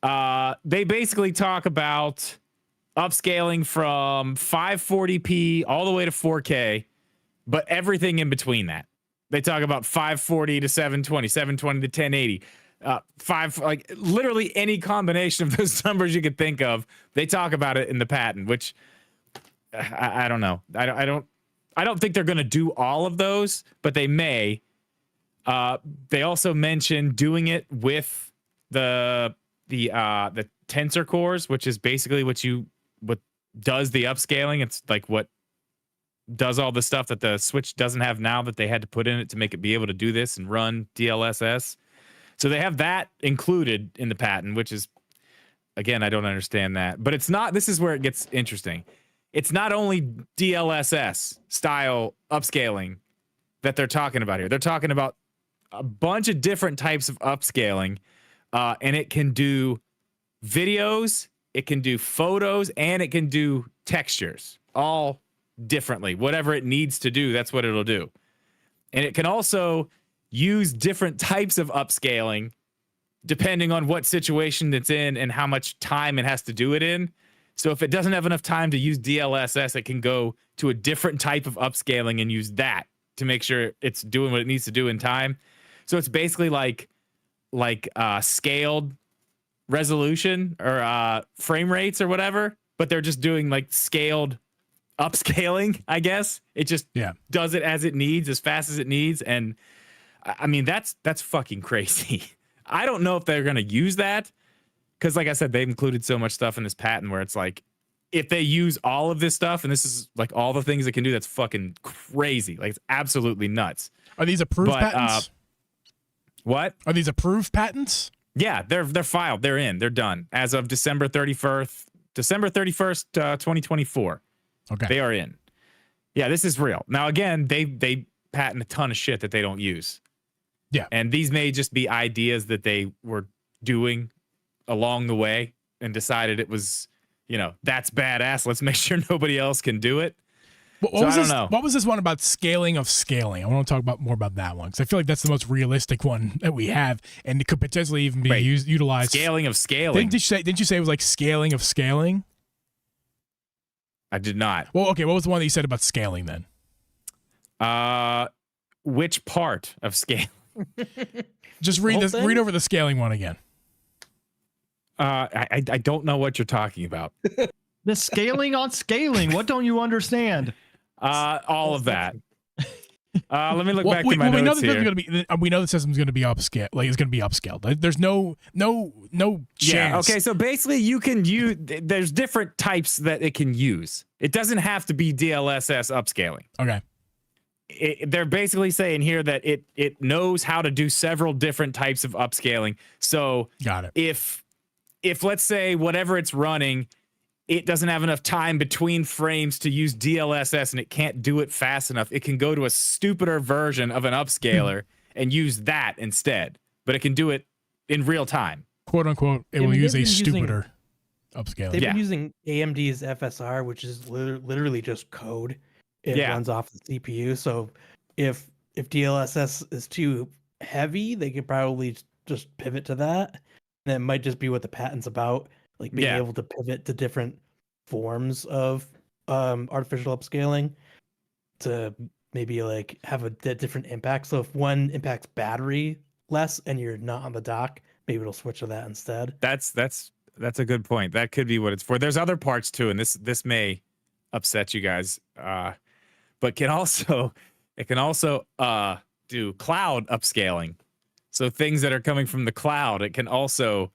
they basically talk about upscaling from 540p all the way to 4K, but everything in between that. They talk about 540 to 720, 720 to 1080. Like literally any combination of those numbers you could think of, they talk about it in the patent, which I don't know. I don't think they're going to do all of those, but they may. They also mentioned doing it with the tensor cores, which is basically what does the upscaling. It's like what does all the stuff that the Switch doesn't have now that they had to put in it to make it be able to do this and run DLSS. So they have that included in the patent, which is, again, I don't understand that. But it's not, this is where it gets interesting. It's not only DLSS style upscaling that they're talking about here. They're talking about a bunch of different types of upscaling, and it can do videos, it can do photos, and it can do textures, all differently. Whatever it needs to do, that's what it'll do. And it can also use different types of upscaling depending on what situation it's in and how much time it has to do it in. So if it doesn't have enough time to use DLSS, it can go to a different type of upscaling and use that to make sure it's doing what it needs to do in time. So it's basically like scaled resolution or frame rates or whatever, but they're just doing like scaled upscaling, I guess. It just does it as it needs, as fast as it needs. And I mean, that's fucking crazy. I don't know if they're going to use that because, like I said, they've included so much stuff in this patent where it's like, if they use all of this stuff, and this is like all the things it can do, that's fucking crazy. Like, it's absolutely nuts. Are these approved patents? What? Are these approved patents? Yeah, they're filed. They're in. They're done as of December 31st, 2024. Okay. They are in. Yeah, this is real. Now, again, they patent a ton of shit that they don't use. Yeah. And these may just be ideas that they were doing along the way and decided it was, that's badass. Let's make sure nobody else can do it. I don't know. What was this one about scaling of scaling? I want to talk more about that one because I feel like that's the most realistic one that we have, and it could potentially even be utilized. Scaling of scaling. Didn't you say it was like scaling of scaling? I did not. Well, okay. What was the one that you said about scaling then? Which part of scale? Just read this. Read over the scaling one again. I don't know what you're talking about. The scaling on scaling. What don't you understand? All of that. Let me look back to my notes here. We know the system's going to be upscaled. Like, it's going to be upscaled. There's no chance. Yeah. Okay. So basically, you can use. There's different types that it can use. It doesn't have to be DLSS upscaling. Okay. They're basically saying here that it knows how to do several different types of upscaling. So got it. If let's say whatever it's running, it doesn't have enough time between frames to use DLSS and it can't do it fast enough, it can go to a stupider version of an upscaler and use that instead. But it can do it in real time. Quote unquote, it will use a stupider upscaler. They've been using AMD's FSR, which is literally just code. It runs off the CPU. So if DLSS is too heavy, they could probably just pivot to that. And it might just be what the patent's about. Like being able to pivot to different forms of artificial upscaling to maybe like have a different impact. So if one impacts battery less and you're not on the dock, maybe it'll switch to that instead. That's a good point. That could be what it's for. There's other parts too, and this may upset you guys, but it can also do cloud upscaling. So things that are coming from the cloud, it can also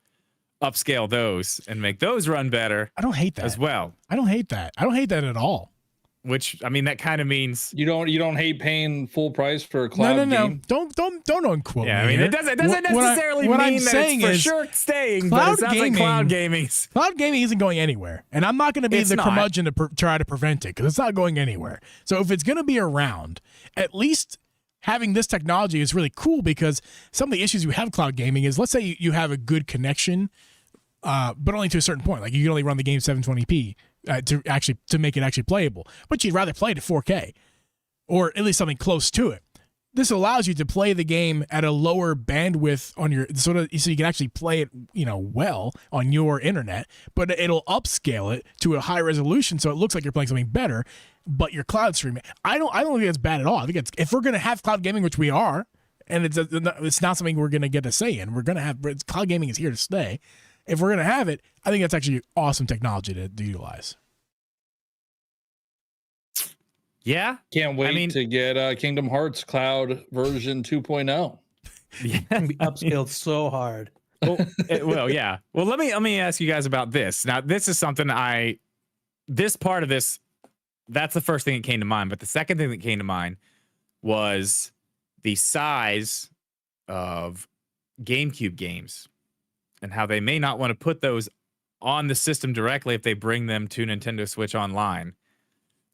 upscale those and make those run better. I don't hate that as well. I don't hate that. I don't hate that at all. Which, I mean, that kind of means you don't hate paying full price for a cloud game? Don't unquote me. I mean, it doesn't necessarily mean that it's for sure staying, but it sounds like cloud gaming. Cloud gaming isn't going anywhere, and I'm not going to be the curmudgeon to try to prevent it because it's not going anywhere. So if it's going to be around, at least having this technology is really cool because some of the issues you have with cloud gaming is, let's say you have a good connection, but only to a certain point. Like you can only run the game 720p to make it actually playable, but you'd rather play it at 4K or at least something close to it. This allows you to play the game at a lower bandwidth on your so you can actually play it, well on your internet, but it'll upscale it to a high resolution so it looks like you're playing something better. But your cloud streaming, I don't think that's bad at all. I think if we're gonna have cloud gaming, which we are, and it's not something we're gonna get a say in. We're gonna have cloud gaming is here to stay. If we're gonna have it, I think that's actually awesome technology to utilize. Yeah, can't wait to get Kingdom Hearts Cloud version 2.0. Yeah, be upscaled so hard. Well, it will. Yeah. Well, let me ask you guys about this. Now, this is something this part of this. That's the first thing that came to mind. But the second thing that came to mind was the size of GameCube games and how they may not want to put those on the system directly if they bring them to Nintendo Switch Online.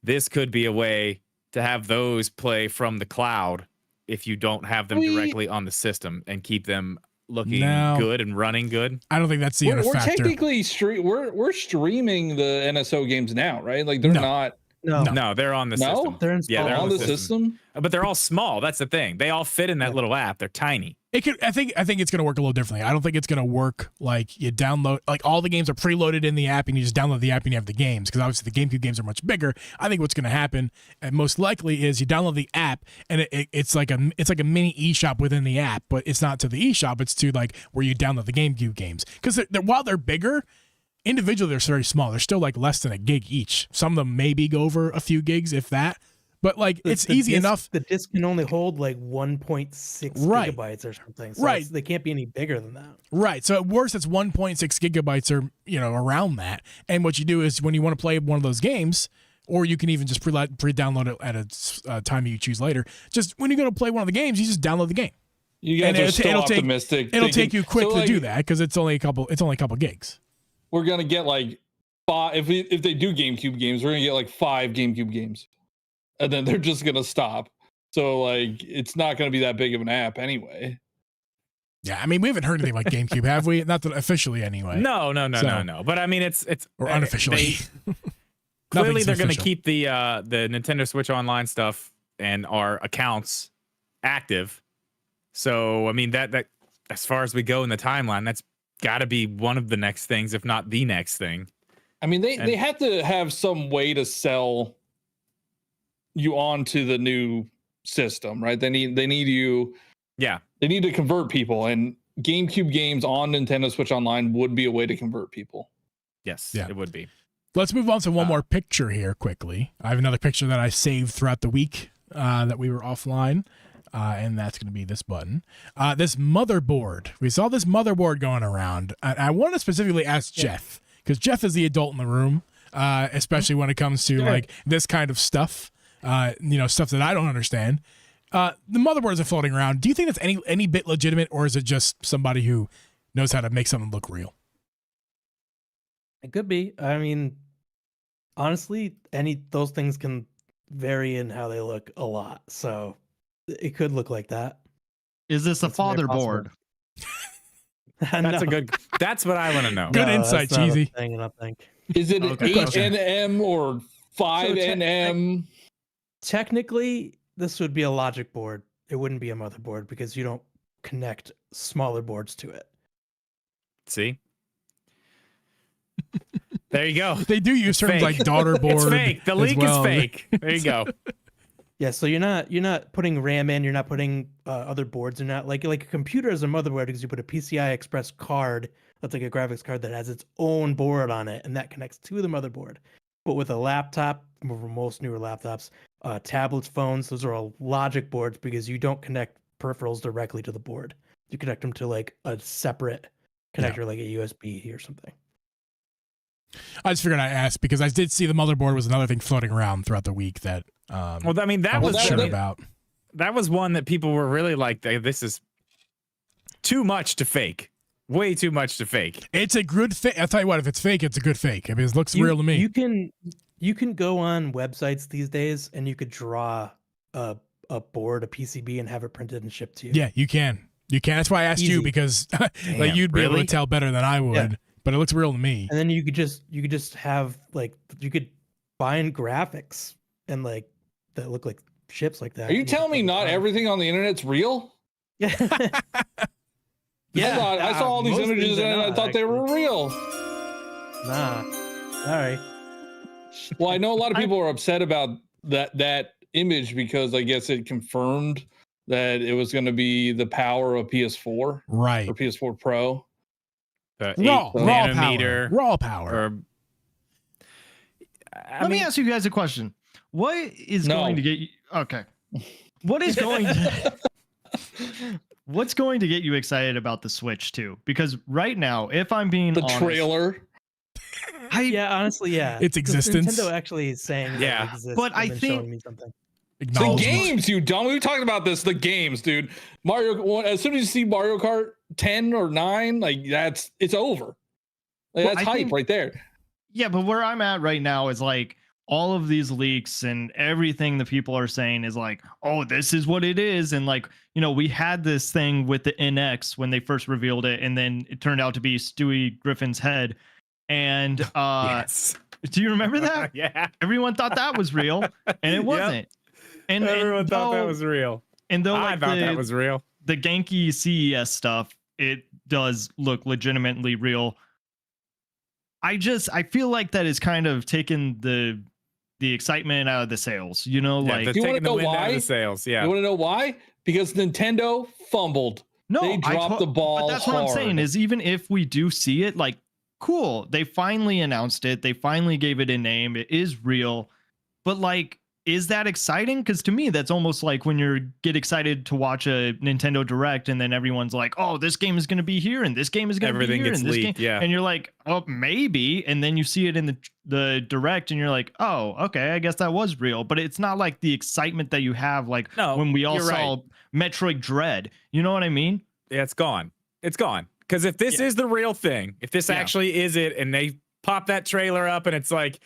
This could be a way to have those play from the cloud if you don't have them directly on the system and keep them looking good and running good. I don't think that's the we're technically we're streaming the NSO games now, right? Like they're not. No, they're on the system. They're they're on the system. But they're all small. That's the thing. They all fit in that little app. They're tiny. I think it's going to work a little differently. I don't think it's going to work like you download, like all the games are preloaded in the app and you just download the app and you have the games, because obviously the GameCube games are much bigger. I think what's going to happen, and most likely, is you download the app and it's like a mini eShop within the app, but it's not to the eShop. It's to like where you download the GameCube games, because while they're bigger, individually they're very small. They're still like less than a gig each. Some of them maybe go over a few gigs, if that. But like it's easy disc, enough. The disc can only hold like 1.6 Right. gigabytes or something. So Right. they can't be any bigger than that. Right. So at worst, it's 1.6 gigabytes or, around that. And what you do is when you want to play one of those games, or you can even just pre-download it at a time you choose later. Just when you go to play one of the games, you just download the game. You guys are still optimistic. It'll take you quick to do that because it's only a couple gigs. We're gonna get like 5 if they do GameCube games, we're gonna get like 5 GameCube games. And then they're just gonna stop. So like it's not gonna be that big of an app anyway. Yeah, I mean we haven't heard anything like GameCube, have we? Not that officially anyway. No. But I mean it's or unofficially. Clearly they're gonna keep the Nintendo Switch Online stuff and our accounts active. So I mean that as far as we go in the timeline, that's gotta be one of the next things, if not the next thing. I mean they have to have some way to sell you onto the new system, right? They need you. Yeah. They need to convert people, and GameCube games on Nintendo Switch Online would be a way to convert people. Yes, yeah. It would be. Let's move on to one more picture here quickly. I have another picture that I saved throughout the week that we were offline, and that's going to be this button. This motherboard. We saw this motherboard going around. I want to specifically ask Jeff, because Jeff is the adult in the room, especially when it comes to like this kind of stuff. Stuff that I don't understand. The motherboards are floating around. Do you think that's any bit legitimate, or is it just somebody who knows how to make something look real? It could be. I mean, honestly, those things can vary in how they look a lot. So it could look like that. Is this a father board? That's what I want to know. Good insight, Cheesy. I don't think. Is it HNM or 5NM? Technically, this would be a logic board. It wouldn't be a motherboard because you don't connect smaller boards to it. See? There you go. They do use terms like daughter board. It's fake. The leak is fake. There you go. Yeah, so you're not putting RAM in. You're not putting other boards. You're not like a computer is a motherboard because you put a PCI Express card that's like a graphics card that has its own board on it, and that connects to the motherboard. But with a laptop, for most newer laptops, tablets, phones, those are all logic boards because you don't connect peripherals directly to the board. You connect them to like a separate connector, like a USB or something. I just figured I'd ask because I did see the motherboard was another thing floating around throughout the week that. Well, I mean, that was sure about. That was one that people were really like, this is too much to fake. Way too much to fake. It's a good fake. I'll tell you what, if it's fake, it's a good fake. I mean, it looks real to me. You can go on websites these days and you could draw a board, a PCB, and have it printed and shipped to you. Yeah, you can. You can. That's why I asked you because like you'd be able to tell better than I would. Yeah. But it looks real to me. And then you could just have like you could bind graphics and like that look like ships like that. Are you telling me not everything on the internet's real? Yeah. Yeah, I saw all these images and I thought they were real. Nah. Sorry. Well, I know a lot of people are upset about that image because I guess it confirmed that it was going to be the power of PS4, right, or PS4 Pro. Raw power. Let me ask you guys a question. What is going to get you? Okay. What is going to? What's going to get you excited about the Switch 2? Because right now, if I'm being honest, trailer. Honestly, yeah. Its existence. Nintendo actually is saying that it exists, but I think showing me something. The games, you dumb. We talked about this. The games, dude. Mario. As soon as you see Mario Kart 10 or 9, like it's over. Like, that's hype right there. Yeah, but where I'm at right now is like all of these leaks and everything the people are saying is like, oh, this is what it is. And like, we had this thing with the NX when they first revealed it, and then it turned out to be Stewie Griffin's head. And yes. Do you remember that? Yeah. Everyone thought that was real, and it wasn't. Yep. And everyone thought that was real. And though I thought that was real. The Genki CES stuff, it does look legitimately real. I feel like that is kind of taken the excitement out of the sales, like do you want to know why? Out of the sales, yeah. You want to know why? Because Nintendo fumbled. No, they dropped the ball. But that's what I'm saying is even if we do see it, like cool. They finally announced it. They finally gave it a name. It is real. But like, is that exciting? Because to me, that's almost like when you get excited to watch a Nintendo Direct and then everyone's like, oh, this game is going to be here and this game is going to be here. Everything gets and this leaked, game. yeah. And you're like, oh, maybe. And then you see it in the Direct and you're like, oh, okay, I guess that was real. But it's not like the excitement that you have like when we all saw Metroid Dread. You know what I mean? Yeah, it's gone. It's gone. Because if this is the real thing, if this actually is it, and they pop that trailer up and it's like,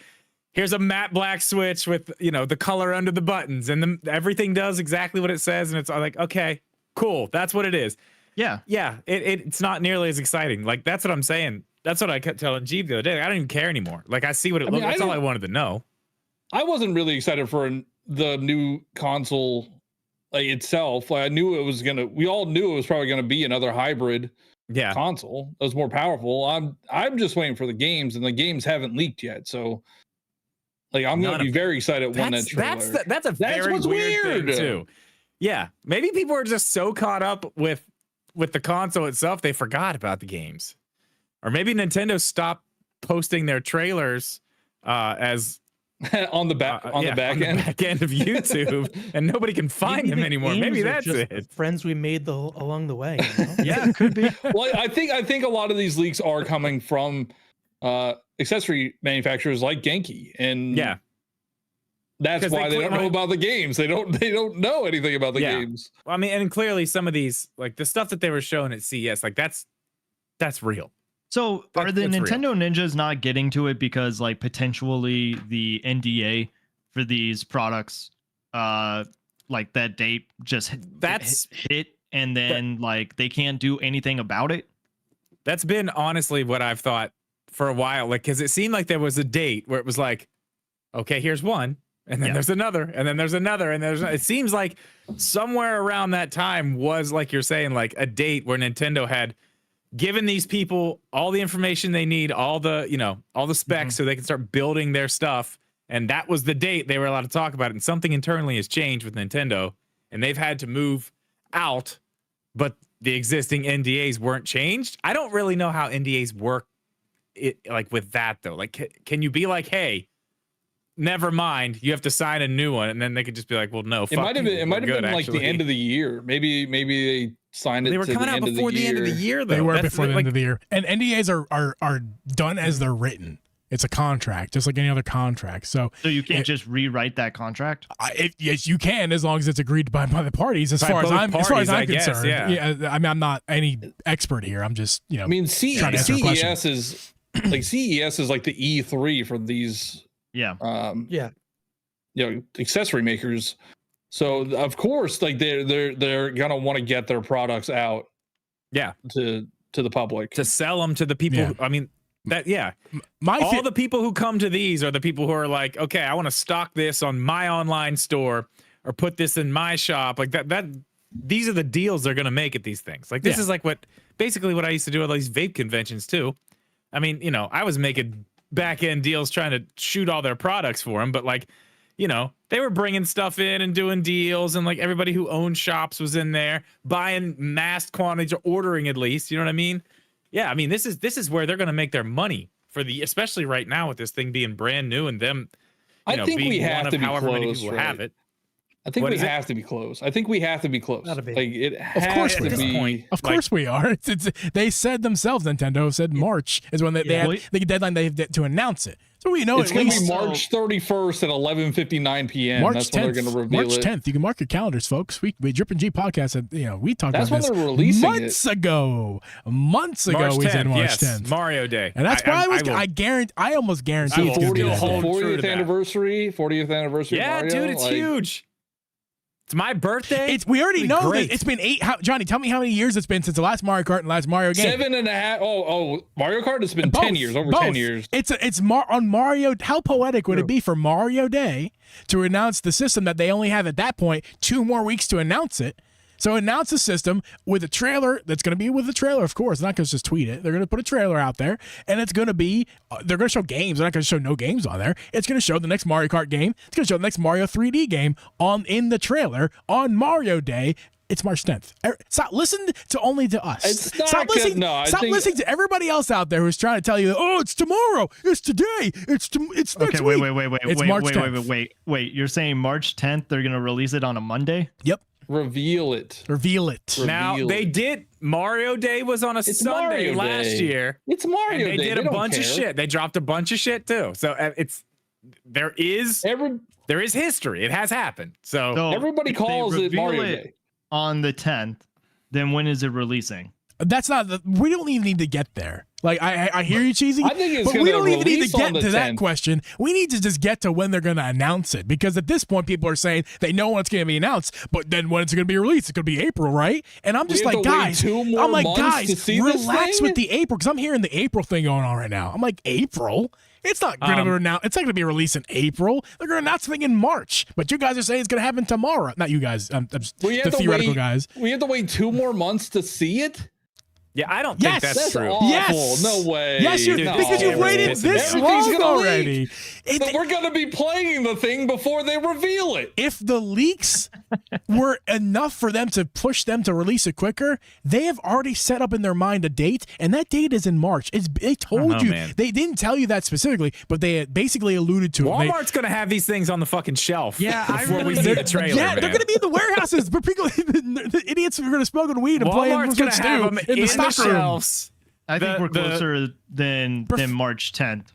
here's a matte black Switch with, you know, the color under the buttons and everything does exactly what it says. And it's like, okay, cool. That's what it is. Yeah. Yeah. It's not nearly as exciting. Like, that's what I'm saying. That's what I kept telling Jeep the other day. I don't even care anymore. Like, I see what it looks like. That's all I wanted to know. I wasn't really excited for the new console like itself. Like, I knew it was we all knew it was probably going to be another hybrid console that was more powerful. I'm just waiting for the games, and the games haven't leaked yet. So, like, I'm going to be very excited when that trailer. That's a very weird thing too. Yeah, maybe people are just so caught up with the console itself they forgot about the games, or maybe Nintendo stopped posting their trailers as on the back end of YouTube, and nobody can find them anymore. Maybe that's it. Friends we made along the way. You know? Yeah, could be. Well, I think a lot of these leaks are coming from accessory manufacturers like Genki, and that's why they don't know about the games. They don't know anything about the games. Well, I mean, and clearly some of these, like the stuff that they were showing at CES, like that's real. So are the Nintendo Ninjas not getting to it because like potentially the NDA for these products, like that date just hit and then like they can't do anything about it? That's been honestly what I've thought for a while. Like, cause it seemed like there was a date where it was like, okay, here's one. And then there's another, and then there's another, and it seems like somewhere around that time was, like you're saying, like a date where Nintendo had given these people all the information they need, all the specs so they can start building their stuff. And that was the date they were allowed to talk about it. And something internally has changed with Nintendo, and they've had to move out, but the existing NDAs weren't changed. I don't really know how NDAs work like with that though. Like, can you be like, hey, never mind, you have to sign a new one, and then they could just be like, well, no, it might have been like the end of the year. Maybe they signed it. They were coming out before the end of the year, though. They were before the end of the year, and NDAs are done as they're written. It's a contract, just like any other contract. So you can't just rewrite that contract. Yes, you can, as long as it's agreed by the parties. As far as I'm concerned, yeah. I mean, I'm not any expert here. I'm just I mean, CES is like CES is like the E3 for these. Accessory makers. So of course, like they're gonna want to get their products out, to the public, to sell them to the people. Yeah. I mean, all the people who come to these are the people who are like, okay, I want to stock this on my online store or put this in my shop. Like that. These are the deals they're gonna make at these things. Like this is like basically what I used to do at all these vape conventions too. I mean, I was making back end deals trying to shoot all their products for them, but like, they were bringing stuff in and doing deals, and like everybody who owned shops was in there buying mass quantities or ordering at least. You know what I mean? Yeah, I mean this is where they're going to make their money especially right now with this thing being brand new and them. I think we have to be however close, many people have it. I think we have to be close. Like it has to be. Of course we are. They said themselves. Nintendo said March is when they had the deadline they have to announce it. So we know it's going to be March 31st at 11:59 p.m. March That's 10th, when they're going to reveal March 10th. You can mark your calendars, folks. We Drip and G podcast. We talked about this. That's when they're releasing months ago. Months ago, March 10th, we said March 10th. Mario Day, and that's why I almost guarantee it's going to be that 40th anniversary. 40th anniversary. Yeah, Mario, dude, it's huge. It's my birthday. We already know that it's been 8. Johnny, tell me how many years it's been since the last Mario Kart and last Mario game. 7.5. Oh, Mario Kart has been 10 years. Over 10 years. It's on Mario. How poetic would it be for Mario Day to announce the system that they only have at that point 2 more weeks to announce it? So announce the system with a trailer that's going to be with a trailer, of course. They're not going to just tweet it. They're going to put a trailer out there, and it's going to be, they're going to show games. They're not going to show no games on there. It's going to show the next Mario Kart game. It's going to show the next Mario 3D game in the trailer on Mario Day It's March 10th. Stop listening to only to us. It's not stop listening. Stop think... listening to everybody else out there who's trying to tell you, "Oh, it's tomorrow. It's today. It's next week." Wait. You're saying March 10th? They're gonna release it on a Monday? Yep. Reveal it. Now they did. Mario Day was on a Sunday last year. It's Mario Day. They did a bunch of shit. They dropped a bunch of shit too. So there is history. It has happened. So everybody calls it Mario Day on the 10th. Then when is it releasing? That's not. We don't even need to get there. Like I hear you, Cheesy. I think it's but we don't even need to get to 10th. that question. We need to just get to when they're going to announce it, because at this point, people are saying they know when it's going to be announced, but then when it's going to be released, it's going to be April, right? And I'm just like, guys, relax with the April, because I'm hearing the April thing going on right now. I'm like, April? It's not going to announce. It's not going to be released in April. They're going to announce something in March. But you guys are saying it's going to happen tomorrow. Not you guys. The theoretical guys. We have to wait 2 more months to see it. Yeah, I don't think that's true. Awful. Yes. No way. Yes, because you've waited this long already. We're going to be playing the thing before they reveal it. If the leaks were enough for them to push them to release it quicker, they have already set up in their mind a date, and that date is in March. They told you. Man. They didn't tell you that specifically, but they basically alluded to it. Walmart's going to have these things on the fucking shelf before we see the trailer. Yeah, they're going to be in the warehouses, but people, the idiots are going to smoke weed and play Walmart's going to have them in the shelves. I think we're closer than March 10th.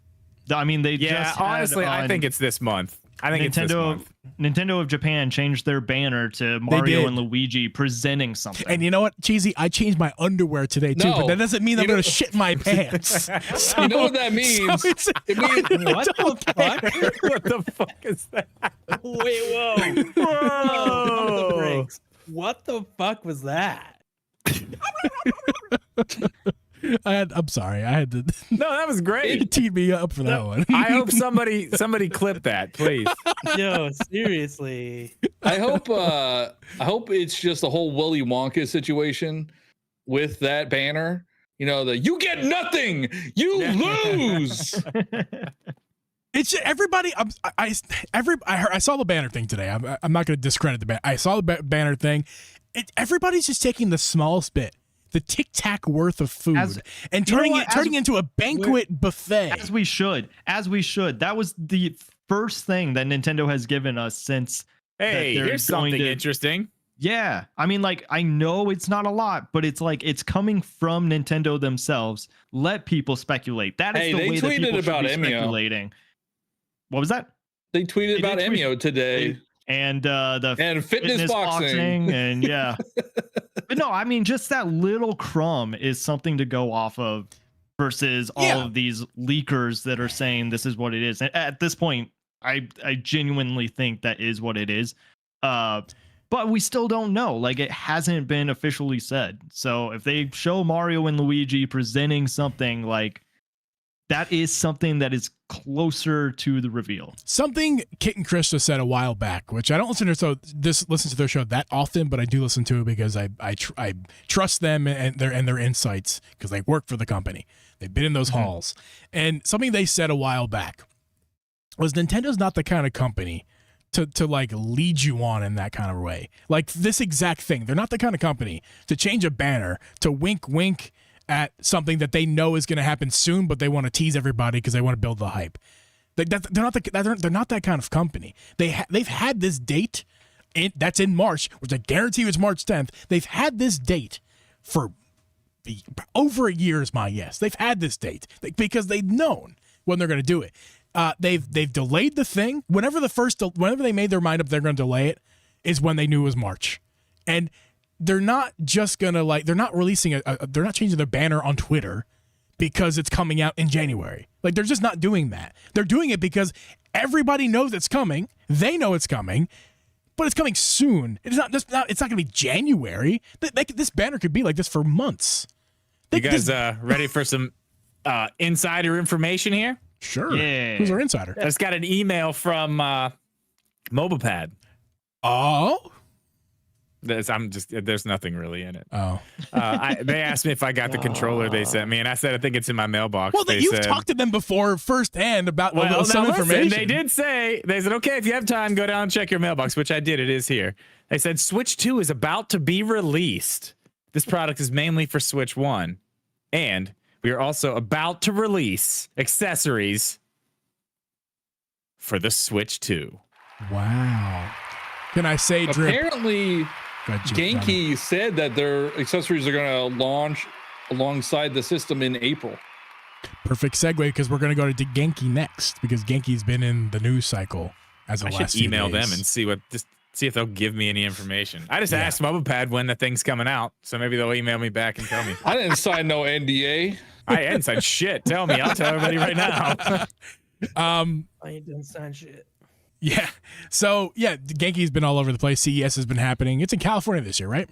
I mean, they just honestly, I think it's this month. I think it's this month. Nintendo of Japan changed their banner to Mario and Luigi presenting something. And you know what, Cheesy? I changed my underwear today too, but that doesn't mean I'm going to shit my pants. So, you know what that means? What the fuck? What the fuck is that? Wait, whoa. What the fuck was that? I'm sorry. I had to. No, that was great. It teed me up for that one. I hope somebody clip that, please. Yo, seriously. I hope it's just a whole Willy Wonka situation with that banner. You know, you get nothing, you lose. It's everybody. I saw the banner thing today. I'm not going to discredit the banner. I saw the banner thing. Everybody's just taking the smallest bit, the Tic Tac worth of food, and turning it into a banquet buffet. As we should. That was the first thing that Nintendo has given us since. Hey, here's something interesting. Yeah, I mean, like, I know it's not a lot, but it's like it's coming from Nintendo themselves. Let people speculate. That is the way that people should be speculating. What was that? They tweeted about Emio today. And fitness boxing and but no, I mean, just that little crumb is something to go off of versus all of these leakers that are saying this is what it is. And at this point, I genuinely think that is what it is. But we still don't know. Like, it hasn't been officially said. So if they show Mario and Luigi presenting something, like, that is something that is closer to the reveal. Something Kit and Krista said a while back, which I don't listen to their show that often, but I do listen to it because I trust them and their insights because they work for the company. They've been in those halls. And something they said a while back was Nintendo's not the kind of company to like lead you on in that kind of way. Like this exact thing. They're not the kind of company to change a banner, to wink at something that they know is going to happen soon, but they want to tease everybody because they want to build the hype. They're not that kind of company. They've had this date, that's in March, which I guarantee you is March 10th. They've had this date for over a year is my guess. They've had this date because they've known when they're going to do it. They've delayed the thing. Whenever they made their mind up they're going to delay it is when they knew it was March. And they're not just gonna they're not releasing they're not changing their banner on Twitter because it's coming out in January. Like they're just not doing that. They're doing it because everybody knows it's coming. They know it's coming, but it's coming soon. It's not gonna be January. This banner could be like this for months. You guys ready for some insider information here? Sure. Yeah. Who's our insider? I just got an email from MobilePad. Oh. There's nothing really in it. Oh. They asked me if I got the controller they sent me, and I said I think it's in my mailbox. Well, you've talked to them before firsthand about some information. They did say, they said, okay, if you have time, go down and check your mailbox, which I did. It is here. They said Switch 2 is about to be released. This product is mainly for Switch 1, and we are also about to release accessories for the Switch 2. Wow. Can I say, Drip? Apparently, Genki said that their accessories are going to launch alongside the system in April. Perfect segue, because we're going to go to Genki next, because Genki's been in the news cycle as of last few days. I should email them and see if they'll give me any information. I just asked MobilePad when the thing's coming out, so maybe they'll email me back and tell me. I didn't sign no NDA. I didn't sign shit. Tell me. I'll tell everybody right now. I didn't sign shit. Yeah. So, Genki's been all over the place. CES has been happening. It's in California this year, right?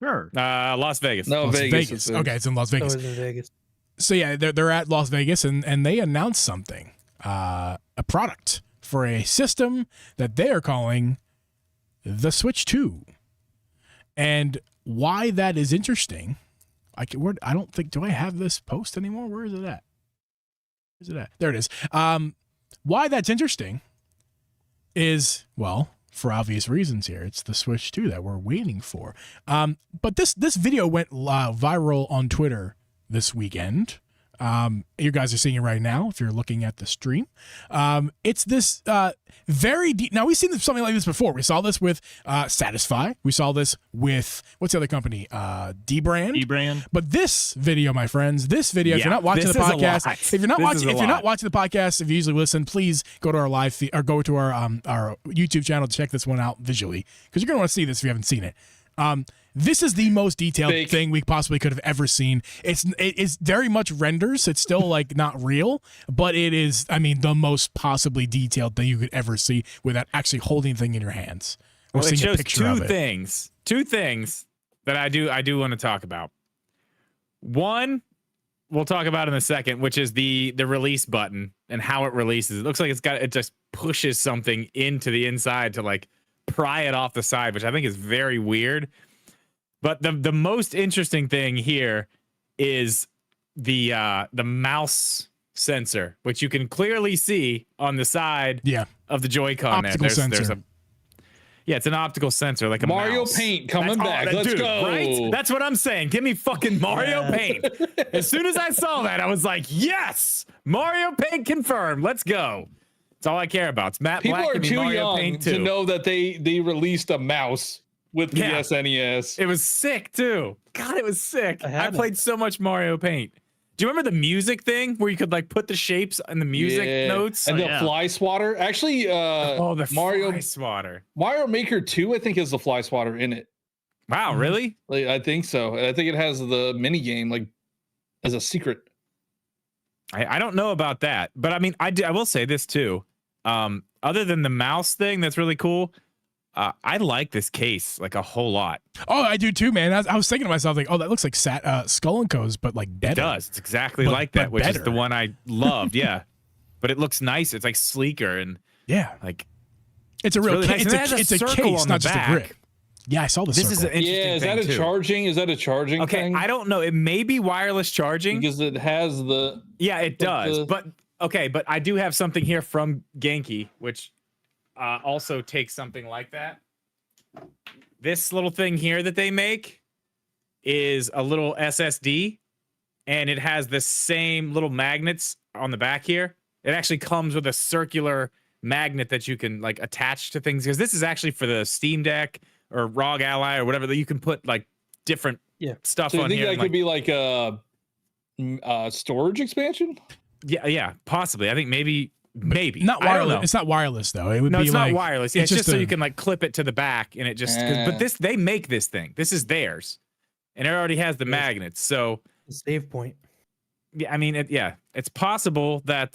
Sure. Las Vegas. No, Las Vegas. Okay, it's in Las Vegas. Oh, it's in Vegas. So, they're at Las Vegas, and they announced something, a product for a system that they are calling the Switch 2. And why that is interesting, I don't think, do I have this post anymore? Where is it at? There it is. Why that's interesting is, well, for obvious reasons here. It's the Switch 2 that we're waiting for. But this video went viral on Twitter this weekend. You guys are seeing it right now if you're looking at the stream. It's this very deep. Now, we've seen something like this before. We saw this with Satisfy. We saw this with, what's the other company? Dbrand. But this video, my friends, if you're not watching the podcast, if you're not watching the podcast, if you usually listen, please go to our live feed or go to our YouTube channel to check this one out visually, because you're going to want to see this if you haven't seen it. This is the most detailed thing we possibly could have ever seen. It is very much renders. It's still like not real, but it is, the most possibly detailed thing you could ever see without actually holding the thing in your hands. Well, it shows two things that I do want to talk about. One, we'll talk about in a second, which is the release button and how it releases. It looks like it just pushes something into the inside to like pry it off the side, which I think is very weird. But the most interesting thing here is the mouse sensor, which you can clearly see on the side of the Joy-Con. Optical sensor. It's an optical sensor, like a Mario mouse. Paint coming back. Let's go. Right? That's what I'm saying. Give me fucking Mario Paint. As soon as I saw that, I was like, yes, Mario Paint confirmed. Let's go. That's all I care about. It's Matt People Black are too Mario young Paint to know that they released a mouse with the SNES. It was sick too. God, it was sick. I played so much Mario Paint. Do you remember the music thing where you could like put the shapes and the music notes and the fly swatter? Actually, the fly swatter. Mario Maker 2, I think, has the fly swatter in it. Wow, really? Like, I think so. I think it has the mini game like as a secret. I don't know about that, but I will say this too. Other than the mouse thing, that's really cool. I like this case like a whole lot. Oh, I do too, man. I was thinking to myself, like, oh, that looks like Skull and Co's, but like better. It does. It's exactly like that, which is the one I loved. Yeah, but it looks nice. It's like sleeker and like it's a real really case. Nice. It's a case, not just a grip. Yeah, I saw the circle. Is an interesting is that a thing, charging? Is that a charging thing? I don't know. It may be wireless charging because it has the. Yeah, it does. But I do have something here from Genki, which also takes something like that. This little thing here that they make is a little SSD, and it has the same little magnets on the back here. It actually comes with a circular magnet that you can like attach to things, because this is actually for the Steam Deck or ROG Ally or whatever, that you can put like different stuff on here. So you think that could be like a storage expansion? Yeah, possibly. I think maybe not wireless. It's not wireless though. It would no, be it's like, not wireless. Yeah, it's just so you can like clip it to the back, and it just. But they make this thing. This is theirs, and it already has the magnets. So the save point. Yeah, it's possible that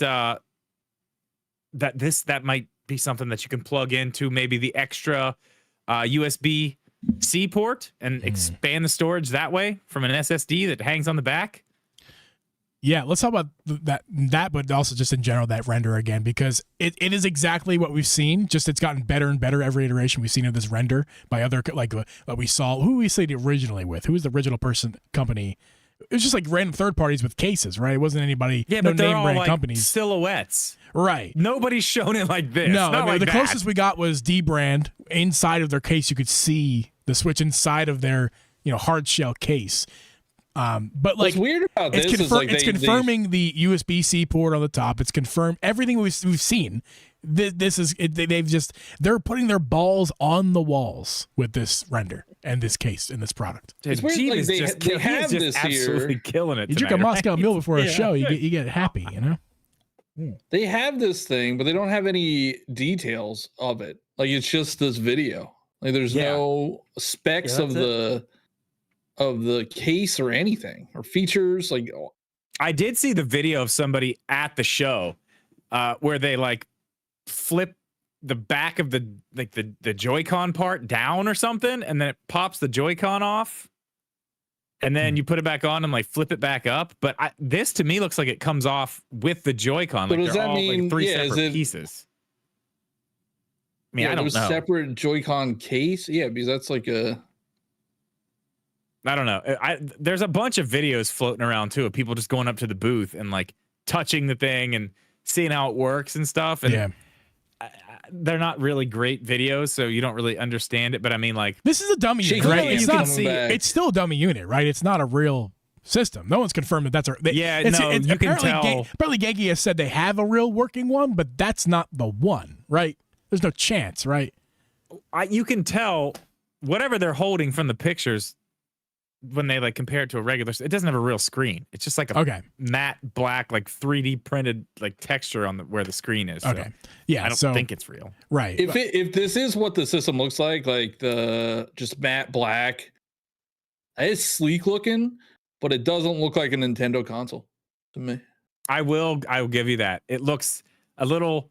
that might be something that you can plug into maybe the extra USB-C port and expand the storage that way from an SSD that hangs on the back. Yeah, let's talk about that, but also just in general that render again, because it is exactly what we've seen. Just it's gotten better and better every iteration we've seen of this render by other we saw. Who we played originally with? Who was the original company? It was just like random third parties with cases, right? It wasn't anybody. Yeah, no but they're name all brand like companies. silhouettes. Right. Nobody's shown it like this. No, Not like the that. closest we got was D-Brand. Inside of their case, you could see the Switch inside of their hard shell case. But like, what's weird about this is it's confirming the USB-C port on the top. It's confirmed everything we've seen. They're putting their balls on the walls with this render and this case and this product. It's weird, like they have this absolutely here. killing it. You tonight, drink a Moscow right? Mule before a show, you get happy, They have this thing, but they don't have any details of it. Like it's just this video. Like there's no specs of the case or anything or features. Like I did see the video of somebody at the show where they like flip the back of the Joy-Con part down or something, and then it pops the Joy-Con off, and then you put it back on and like flip it back up. But this to me looks like it comes off with the Joy-Con. Like does that mean like three separate pieces? I mean, I don't know. Separate Joy-Con case, because that's like I don't know. There's a bunch of videos floating around too of people just going up to the booth and like touching the thing and seeing how it works and stuff. And they're not really great videos, so you don't really understand it. But I mean, like, this is a dummy unit, right? It's still a dummy unit, right? It's not a real system. No one's confirmed that that's a. You can tell. Apparently, Genki has said they have a real working one, but that's not the one, right? There's no chance, right? You can tell whatever they're holding from the pictures when they like compare it to a regular. It doesn't have a real screen. It's just like a matte black, like 3D printed like texture on where the screen is. Okay, so I don't think it's real. Right. If this is what the system looks like the just matte black, it's sleek looking, but it doesn't look like a Nintendo console to me. I will give you that. It looks a little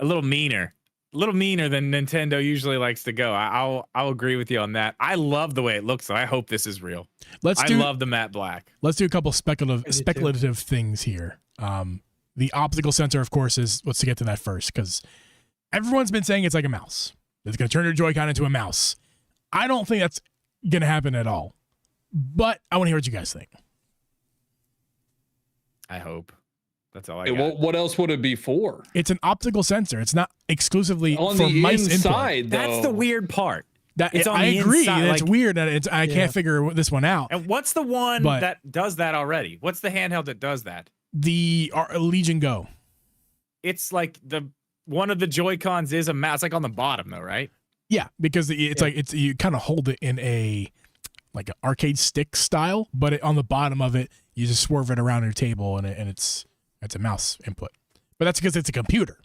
meaner. A little meaner than Nintendo usually likes to go. I'll agree with you on that. I love the way it looks, so I hope this is real. I love the matte black. Let's do a couple speculative things here. The optical sensor, of course, let's get to that first, because everyone's been saying it's like a mouse. It's going to turn your Joy-Con into a mouse. I don't think that's going to happen at all, but I want to hear what you guys think. I hope. That's all I got. What else would it be for? It's an optical sensor. It's not exclusively on for the mice inside, input. That's the weird part. I agree. It's weird. I can't figure this one out. And what's the one that does that already? What's the handheld that does that? The Legion Go. It's like one of the Joy-Cons is a mouse. It's like on the bottom though, right? Yeah, because like you kind of hold it in an arcade stick style, but on the bottom of it, you just swerve it around your table, and it's a mouse input. But that's because it's a computer.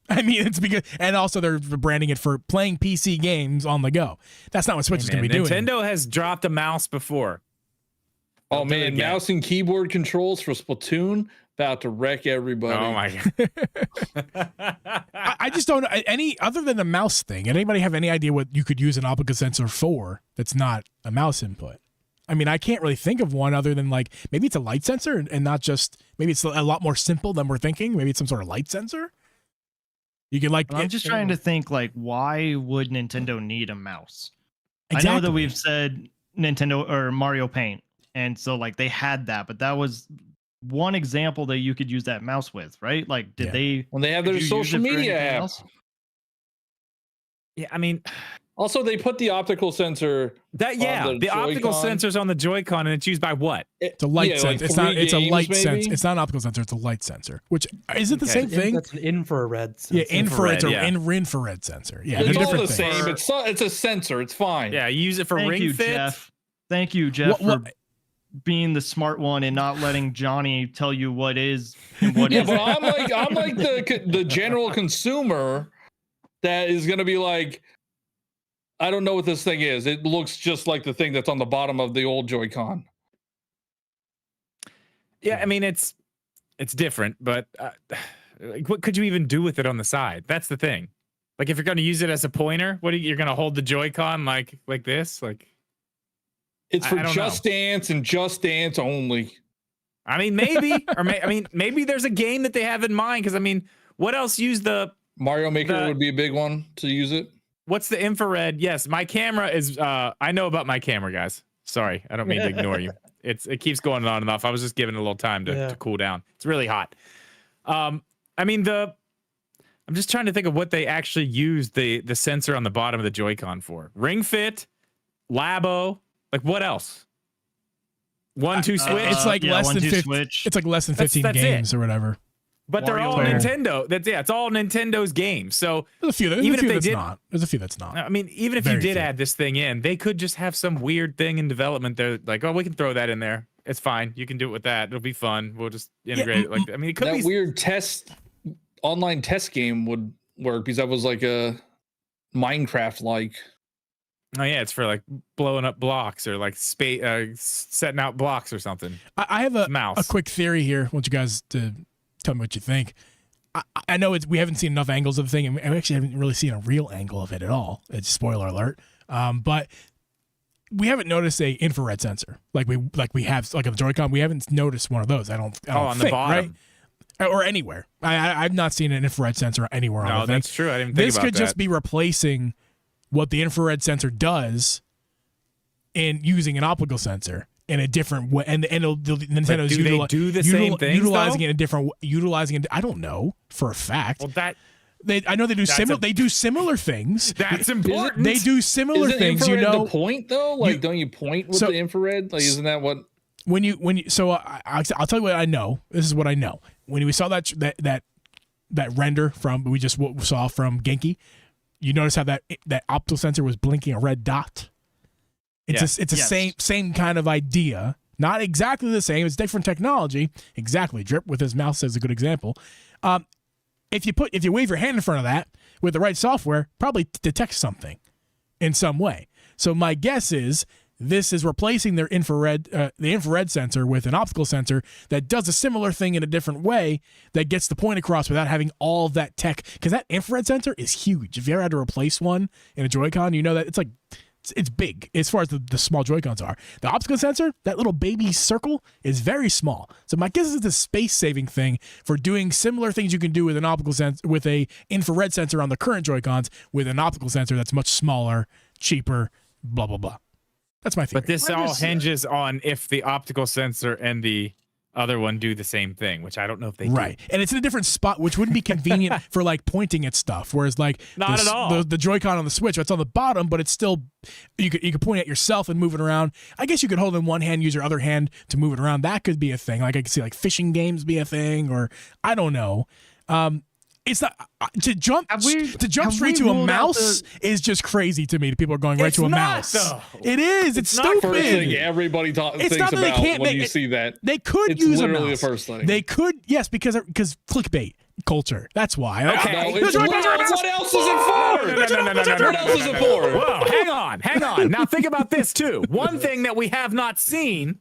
I mean, it's because, and also they're branding it for playing PC games on the go. That's not what Switch is going to be doing. Nintendo has dropped a mouse before. Oh man, mouse and keyboard controls for Splatoon about to wreck everybody. Oh my god! I just don't any other than the mouse thing. Anybody have any idea what you could use an optical sensor for that's not a mouse input? I mean, I can't really think of one other than like maybe it's a light sensor and not just maybe it's a lot more simple than we're thinking. Maybe it's some sort of light sensor. You can I'm just trying to think like why would Nintendo need a mouse? Exactly. I know that we've said Nintendo or Mario Paint, and so like they had that, but that was one example that you could use that mouse with, right? Like did they when they have their social media app? Yeah, I mean. Also, they put the optical sensor. The optical sensor's on the Joy-Con, and it's used by what? It's a light sensor. It's a light sensor. It's not an optical sensor. It's a light sensor. Which is it the same thing? That's an infrared sensor. Yeah, infrared sensor. Yeah, it's all the same. It's a sensor. It's fine. Yeah, you use it for Ring Fit. Jeff. Thank you, Jeff, for being the smart one and not letting Johnny tell you what is and what isn't. But I'm like the general consumer that is going to be like, I don't know what this thing is. It looks just like the thing that's on the bottom of the old Joy-Con. Yeah, I mean it's different, but what could you even do with it on the side? That's the thing. Like if you're going to use it as a pointer, you're going to hold the Joy-Con like this? Like it's for Just Dance and Just Dance only. I mean, maybe, maybe there's a game that they have in mind. Because I mean, what else use the Mario Maker would be a big one to use it. What's the infrared? Yes, my camera is. I know about my camera, guys. Sorry, I don't mean to ignore you. It keeps going on and off. I was just giving it a little time to cool down. It's really hot. I mean I'm just trying to think of what they actually used the sensor on the bottom of the Joy-Con for. Ring Fit, Labo, like what else? 1-2 Switch. It's like less than 15. Switch. It's like less than 15 games or whatever. But they're all Nintendo. It's all Nintendo's games. So there's a few. There's a few that's not. I mean, even if you did add this thing in, they could just have some weird thing in development. They're like, oh, we can throw that in there. It's fine. You can do it with that. It'll be fun. We'll just integrate it. Like, I mean, it could that be weird online test game would work because that was like a Minecraft like. Oh yeah, it's for like blowing up blocks or like setting out blocks or something. I have a quick theory here. I want you guys to tell me what you think. I know we haven't seen enough angles of the thing, and we actually haven't really seen a real angle of it at all. It's spoiler alert. But we haven't noticed a infrared sensor like we have like on the Joy-Con. We haven't noticed one of those. I don't on think, the bottom, right? Or anywhere. I've not seen an infrared sensor anywhere on the thing. That's true. I didn't think this about could that. just be replacing what the infrared sensor does in using an optical sensor in a different way, and Nintendo's they do the same things, utilizing it in a different, utilizing it. I don't know for a fact. Well, I know they do similar. They do similar things. That's important. They do similar things. You know, the point though. Like, don't you point with the infrared? Like, isn't that what? When you so I'll tell you what I know. This is what I know. When we saw that render we just saw from Genki, you notice how that optical sensor was blinking a red dot. It's a same kind of idea. Not exactly the same. It's different technology. Exactly. Drip with his mouse is a good example. If you wave your hand in front of that with the right software, probably detects something in some way. So my guess is this is replacing their the infrared sensor with an optical sensor that does a similar thing in a different way that gets the point across without having all of that tech. Because that infrared sensor is huge. If you ever had to replace one in a Joy-Con, you know that it's big as far as the small Joy-Cons are. The optical sensor, that little baby circle, is very small. So my guess is it's a space-saving thing for doing similar things you can do with an optical sensor, with a infrared sensor on the current Joy-Cons, with an optical sensor that's much smaller, cheaper, blah, blah, blah. That's my theory. But this all hinges on if the optical sensor and the other one do the same thing, which I don't know if they do. Right. And it's in a different spot, which wouldn't be convenient for like pointing at stuff. Whereas like not at all. The Joy-Con on the Switch, it's on the bottom, but it's still you could point at yourself and move it around. I guess you could hold in one hand, use your other hand to move it around. That could be a thing. Like I could see like fishing games be a thing, or I don't know. It's not to jump straight to a mouse is just crazy to me. People are going right to a mouse. Though. It is. It's stupid. First thing everybody thinks about when you see that. They could use a mouse. The first thing. They could, yes, because clickbait culture. That's why. Okay. What else is it for? What else is it for? Whoa, hang on. Now think about this too. One thing that we have not seen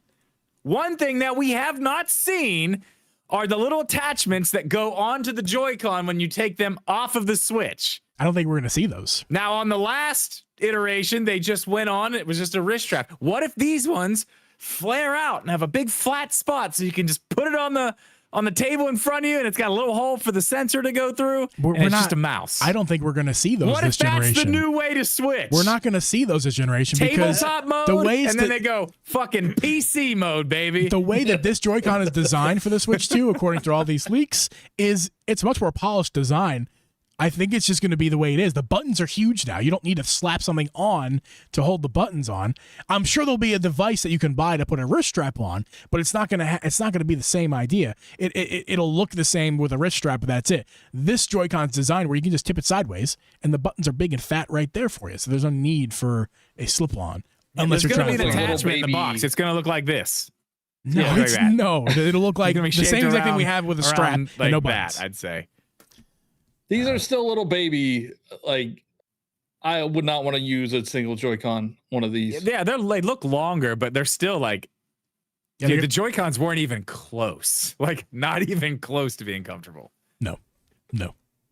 are the little attachments that go onto the Joy-Con when you take them off of the Switch. I don't think we're going to see those. Now, on the last iteration, they just went on. It was just a wrist strap. What if these ones flare out and have a big flat spot so you can just put it on the table in front of you and it's got a little hole for the sensor to go through? It's just a mouse. I don't think we're going to see those this generation. What if that's the new way to Switch? We're not going to see those this generation because tabletop mode, and then they go fucking PC mode, baby. The way that this Joy-Con is designed for the Switch 2, according to all these leaks, is it's much more polished design. I think it's just going to be the way it is. The buttons are huge now. You don't need to slap something on to hold the buttons on. I'm sure there'll be a device that you can buy to put a wrist strap on, but it's not going to be the same idea. It'll look the same with a wrist strap, but that's it. This Joy-Con's designed where you can just tip it sideways, and the buttons are big and fat right there for you. So there's no need for a slip-on unless you're trying to. There's going to be an attachment in the box. It's going to look like this. No, it'll look like the same exact thing we have with a strap and no buttons. I'd say. These are still little baby. Like, I would not want to use a single Joy-Con. One of these. Yeah, they look longer, but they're still like. Yeah, dude, the Joy-Cons weren't even close. Like, not even close to being comfortable. No.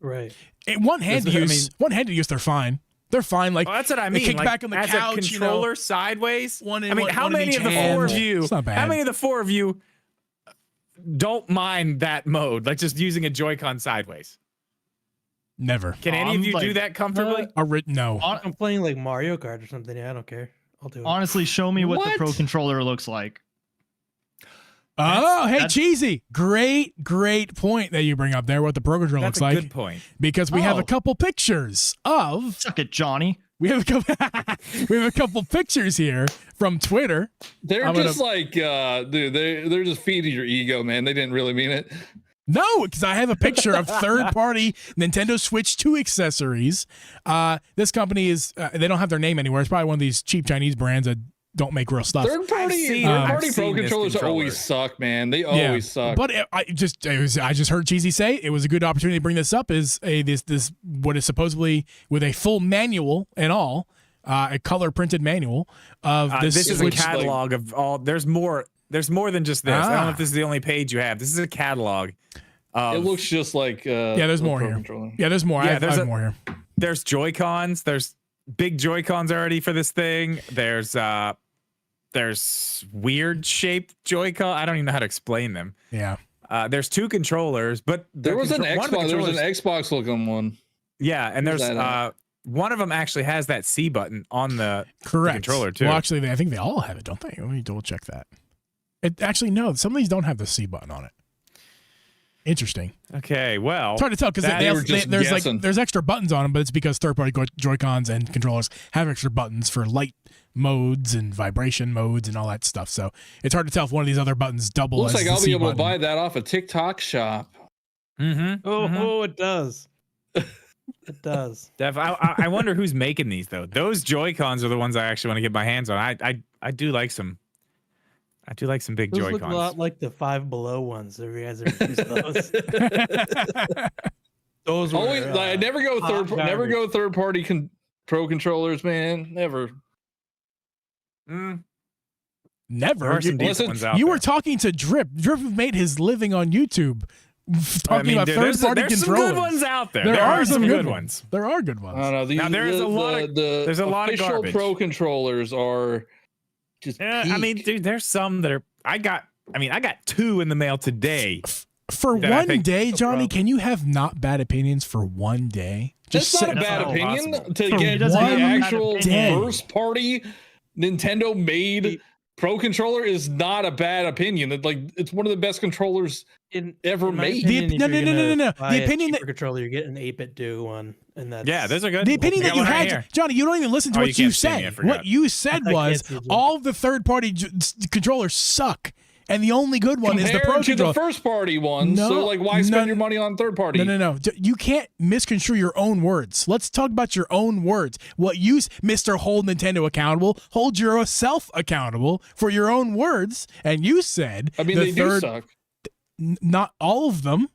Right. One-handed use, they're fine. They're fine. Like, that's what I mean. Kick back on the as couch, a controller sideways. How many of the four of you don't mind that mode, like just using a Joy-Con sideways. Never. Can any of you do that comfortably? No. I'm playing like Mario Kart or something. Yeah, I don't care. I'll do it. Honestly, show me what the Pro Controller looks like. Oh, hey, Cheesy. Great point that you bring up there, what the Pro Controller looks like. Good point. Because we have a couple pictures of... Suck it, Johnny. We have a couple pictures here from Twitter. They're just like, dude, they're just feeding your ego, man. They didn't really mean it. No, because I have a picture of third-party Nintendo Switch 2 accessories. This company is, they don't have their name anywhere. It's probably one of these cheap Chinese brands that don't make real stuff. Third-party Pro controllers always suck, man. They always suck. But I just heard Cheesy say it was a good opportunity to bring this up. Is this what is supposedly with a full manual and all, a color printed manual of this. This is a catalog of all. There's more than just this. I don't know if this is the only page you have. This is a catalog. It looks just like there's more here. Controller. Yeah, there's more. Yeah, I have more here. There's Joy-Cons. There's big Joy-Cons already for this thing. There's weird shaped Joy-Con. I don't even know how to explain them. Yeah. There's two controllers, but there was an Xbox. There was an Xbox looking one. Yeah, and there's one of them actually has that C button on the controller too. Well, actually, I think they all have it, don't they? Let me double check that. Actually, no. Some of these don't have the C button on it. Interesting. Okay, well, it's hard to tell because there's extra buttons on them, but it's because third-party Joy-Cons and controllers have extra buttons for light modes and vibration modes and all that stuff. So it's hard to tell if one of these other buttons double. Looks like I'll be able to buy that off a TikTok shop. Oh, it does. It does. Dev, I wonder who's making these though. Those Joy-Cons are the ones I actually want to get my hands on. I do like some. I do like some big Those Joy-Cons. Look a lot like the Five Below ones. If you guys ever used those. Those were, always. I never go third party Pro controllers, man. Never. Never. You were talking to Drip. Drip made his living on YouTube talking about third-party controllers. There's some good ones out there. There are some good ones. There are good ones. I don't know. There's a lot of garbage. Pro controllers are just. I mean, dude, there's some that are. I got two in the mail today. For one day, Johnny, can you have not bad opinions for one day? That's not a bad opinion. To get the actual first-party Nintendo-made Pro controller is not a bad opinion. It's one of the best controllers ever made. No. The opinion that controller, you get an 8-bit do one, and that's those are good. The opinion that you had, Johnny, you don't even listen to what you said. What you said was all the third-party controllers suck. And the only good one is the Pro controller. The first party one. So why spend your money on third party? No. You can't misconstrue your own words. Let's talk about your own words. What you, Mr. Hold Nintendo accountable, hold yourself accountable for your own words. And you said, they do suck. Not all of them.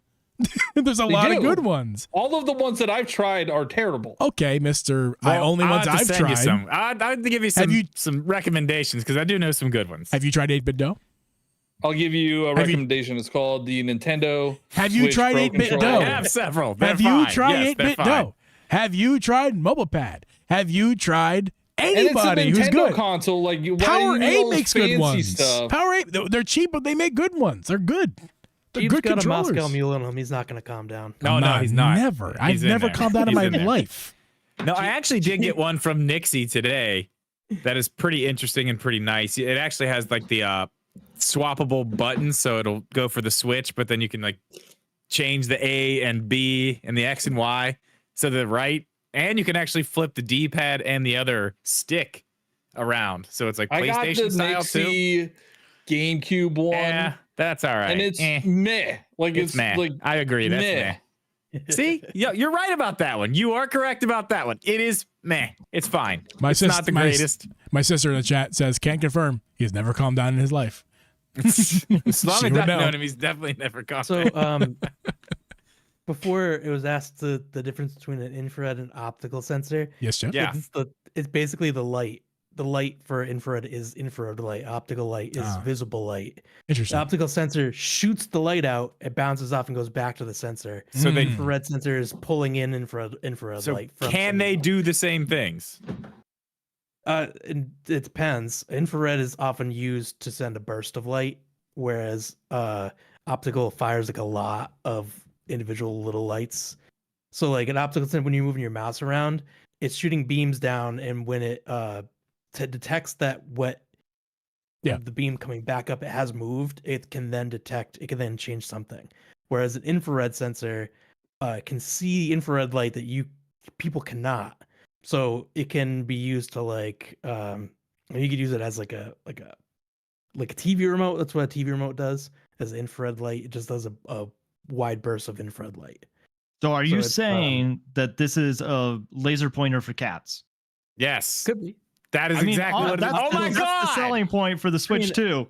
There's a lot of good ones. All of the ones that I've tried are terrible. Okay, Mister. Only ones I've tried. I'd have to give you some recommendations because I do know some good ones. Have you tried 8-bit Do? I'll give you a recommendation. It's called the Nintendo. Have you tried 8-bit Do? I have several. Have you tried 8-bit Do? Have you tried Mobile Pad? Have you tried anybody who's good? Console Power 8 makes good ones. Stuff. Power 8, they're cheap, but they make good ones. They're good. They're He's good got controllers. a Moscow Mule in him. He's not going to calm down. No, he's not. Never. I've never calmed down in my life. No, I actually did get one from Nixie today. That is pretty interesting and pretty nice. It actually has the swappable buttons, so it'll go for the Switch, but then you can change the A and B and the X and Y so the right, and you can actually flip the D-pad and the other stick around, so it's PlayStation style too. Nixie GameCube one. Yeah, that's all right. And it's meh. It's meh. I agree. That's meh. See, you're right about that one. You are correct about that one. It is meh. It's fine. It's not the greatest. My sister in the chat says, can't confirm. He's never calmed down in his life. As long as I've known him, he's definitely never calmed down. So, before it was asked the difference between an infrared and optical sensor. Yes, Jeff. Yeah. It's basically the light. The light for infrared is infrared light. Optical light is visible light. Interesting. The optical sensor shoots the light out, it bounces off and goes back to the sensor. So the infrared sensor is pulling in infrared light. Can they do the same things? It depends. Infrared is often used to send a burst of light, whereas optical fires like a lot of individual little lights. So like an optical sensor, when you're moving your mouse around, it's shooting beams down, and when it detects that the beam coming back up, it has moved, it can then change something. Whereas an infrared sensor can see infrared light that people cannot. So it can be used to like you could use it as like a TV remote. That's what a TV remote does. As infrared light, it just does a wide burst of infrared light. So are you saying that this is a laser pointer for cats? Yes. Could be. That is exactly what it is. Oh my God. That's the selling point for the Switch too.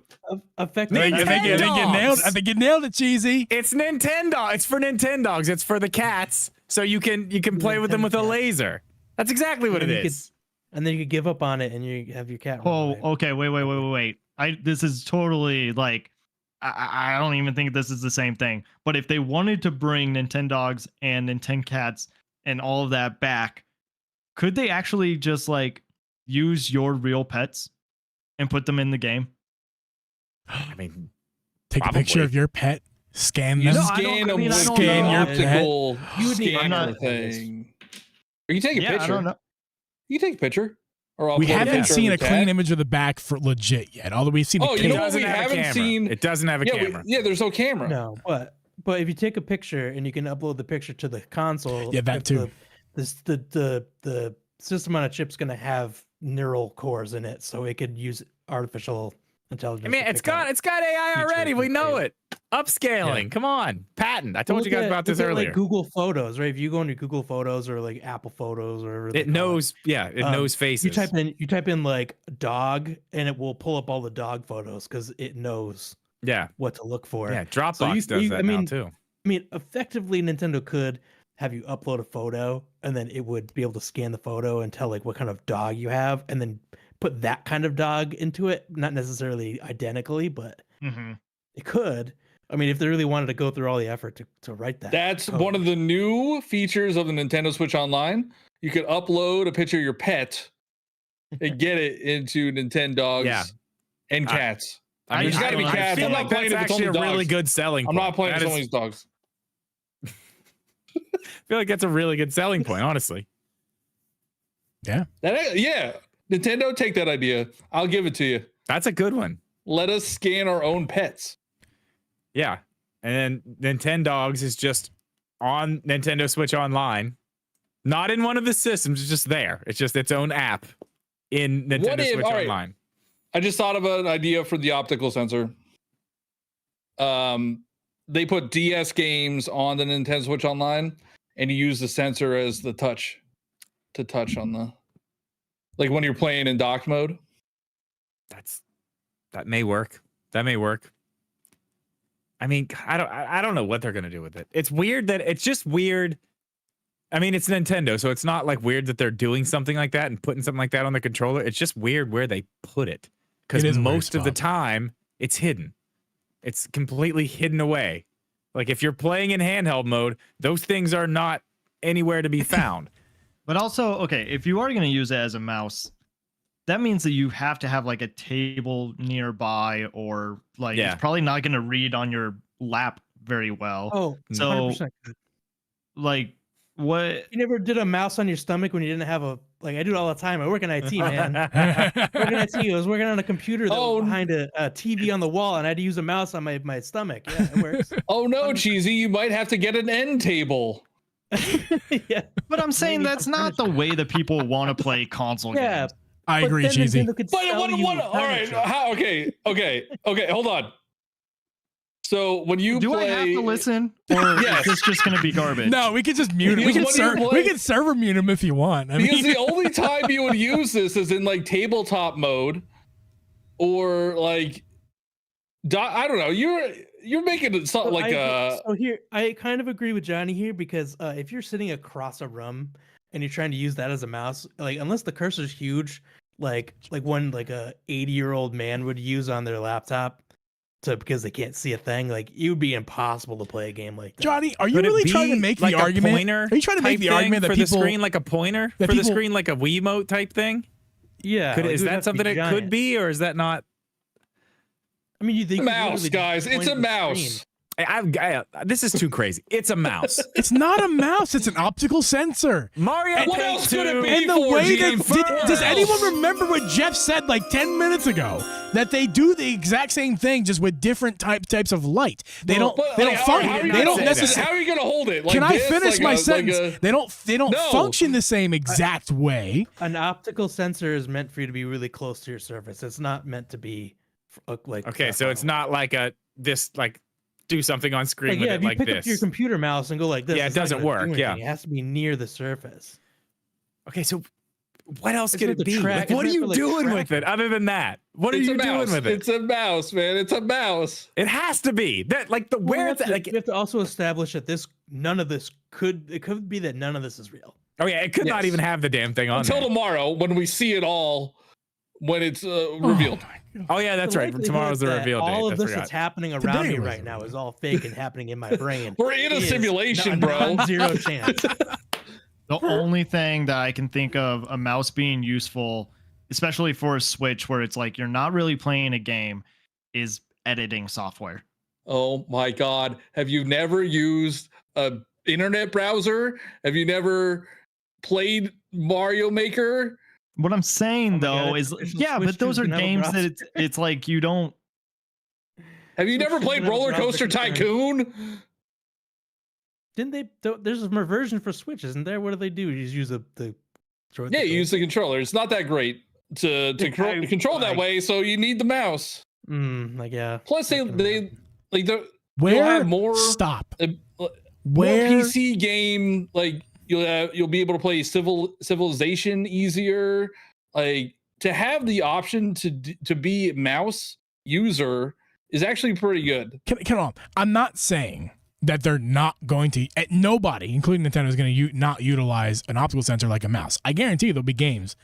Effectively, I think you nailed it, Cheesy. It's Nintendo. It's for Nintendogs. It's for the cats. So you can play with them with a laser. That's exactly what it is. And then you could give up on it and you have your cat. Oh, okay. Wait. This is totally like, I don't even think this is the same thing. But if they wanted to bring Nintendogs and Nintendcats and all of that back, could they actually just like use your real pets and put them in the game? I mean, take a picture of your pet, scan them, scan your optical scanner thing. Or you take a picture. I don't know. You take a picture. We haven't seen a clean image of the back for legit yet. Although we've seen. You know what we haven't seen? It doesn't have a camera. There's no camera. No, but if you take a picture and you can upload the picture to the console, that too. The system on a chip's going to have neural cores in it, so it could use artificial intelligence. I mean, it's got AI already. We know it. Upscaling. Yeah. Come on, patent. I told you guys about this earlier. Like Google Photos, right? If you go into Google Photos or like Apple Photos or it knows. It knows faces. You type in like dog, and it will pull up all the dog photos because it knows. What to look for. Yeah, Dropbox does that now too. I mean, effectively, Nintendo could have you upload a photo, and then it would be able to scan the photo and tell like what kind of dog you have, and then put that kind of dog into it. Not necessarily identically, but it could. I mean, if they really wanted to go through all the effort to write that. That's one of the new features of the Nintendo Switch Online. You could upload a picture of your pet and get it into Nintendogs and cats. I mean, there's got to be cats. I'm not playing that's actually a really good selling point. I'm not playing some of these dogs. I feel like that's a really good selling point, honestly. Yeah. Nintendo, take that idea. I'll give it to you. That's a good one. Let us scan our own pets. Yeah. And then Nintendogs is just on Nintendo Switch Online. Not in one of the systems. It's just there. It's just its own app in Nintendo Switch Online. I just thought of an idea for the optical sensor. They put DS games on the Nintendo Switch Online, and you use the sensor as the touch on the, like when you're playing in dock mode. That may work. That may work. I mean, I don't know what they're gonna do with it. It's weird that it's just weird. I mean, it's Nintendo, so it's not like weird that they're doing something like that and putting something like that on the controller. It's just weird where they put it, because most of the time it's hidden. It's completely hidden away. Like if you're playing in handheld mode, those things are not anywhere to be found. But also, okay, if you are going to use it as a mouse, that means that you have to have like a table nearby, or like it's probably not going to read on your lap very well. Oh, so 100%. Like what? You never did a mouse on your stomach when you didn't have I do it all the time. I work in IT, man. I was working on a computer that was behind a TV on the wall, and I had to use a mouse on my stomach. Yeah, it works. Oh no, Cheesy, you might have to get an end table. Yeah, but I'm saying that's not the way that people want to play console games. I agree, Cheesy. But all right, okay, hold on. So when you do, play, I have to listen, or is this just going to be garbage? No, we can just mute him. We can server mute him if you want. Because the only time you would use this is in like tabletop mode, or like, I don't know. You're making it something like So here, I kind of agree with Johnny here, because if you're sitting across a room and you're trying to use that as a mouse, like unless the cursor's huge, like one like a 80-year-old man would use on their laptop. Because they can't see a thing, like it would be impossible to play a game like that. Johnny, are you really trying to make the argument? Are you trying to make the argument that for people, the screen like a pointer, for the screen like a Wiimote type thing? Yeah, is that something it could be, or is that not? I mean, you think mouse, guys? It's a mouse. This is too crazy. It's a mouse. It's not a mouse. It's an optical sensor. Mario What Paint else could it 2. be? And the way that does Where anyone else? remember what Jeff said like 10 minutes ago? That they do the exact same thing just with different types of light. They don't necessarily. How are you gonna hold it? Like Can I this? finish Like my a- sentence? like a- They don't No. function the same exact way. An optical sensor is meant for you to be really close to your surface. It's not meant to be like. Okay, so it's not like do something on screen with yeah, it if you like pick up this. your computer mouse and go like this, Yeah, it it's not doesn't gonna do work, anything. yeah. It has to be near the surface. Okay, so what else It's could meant it to be? track- Like, it's what are meant you for, like, doing with it other than that? What are It's you a doing mouse. with it? It's a mouse, man. It's a mouse. It has to be that like the Well, where we it's have to- like. we have to also establish that none of this could be that none of this is real. Oh yeah, it could not Yes. even have the damn thing on Until there. tomorrow when we see it all, when it's revealed. Oh yeah, that's The right. likelihood Tomorrow's the that reveal date. All of I this forgot. that's happening around Today me was right the now reveal. is all fake and happening in my brain. We're in a Is simulation, bro. Zero chance. The only thing that I can think of a mouse being useful, especially for a Switch where it's like you're not really playing a game, is editing software. Oh my God. Have you never used a internet browser? Have you never played Mario Maker? What I'm saying Oh my though God, is, it's a yeah, Switch but those 2 are can have a games that browser. it's like you don't. Have you never Switch played doesn't have a Roller browser Coaster concern. Tycoon? Didn't they? There's a version for Switch, isn't there? What do they do? You just use the Joy-Con Yeah, you controller? use the controller. It's not that great to Yeah, control that like- way, so you need the mouse. Like yeah. Plus, I can they imagine. like the Where have more- stop? more Where PC game, like you'll be able to play Civilization easier. Like to have the option to be mouse user is actually pretty good. Come on. I'm not saying that they're not going to. Nobody, including Nintendo, is going to not utilize an optical sensor like a mouse. I guarantee there'll be games.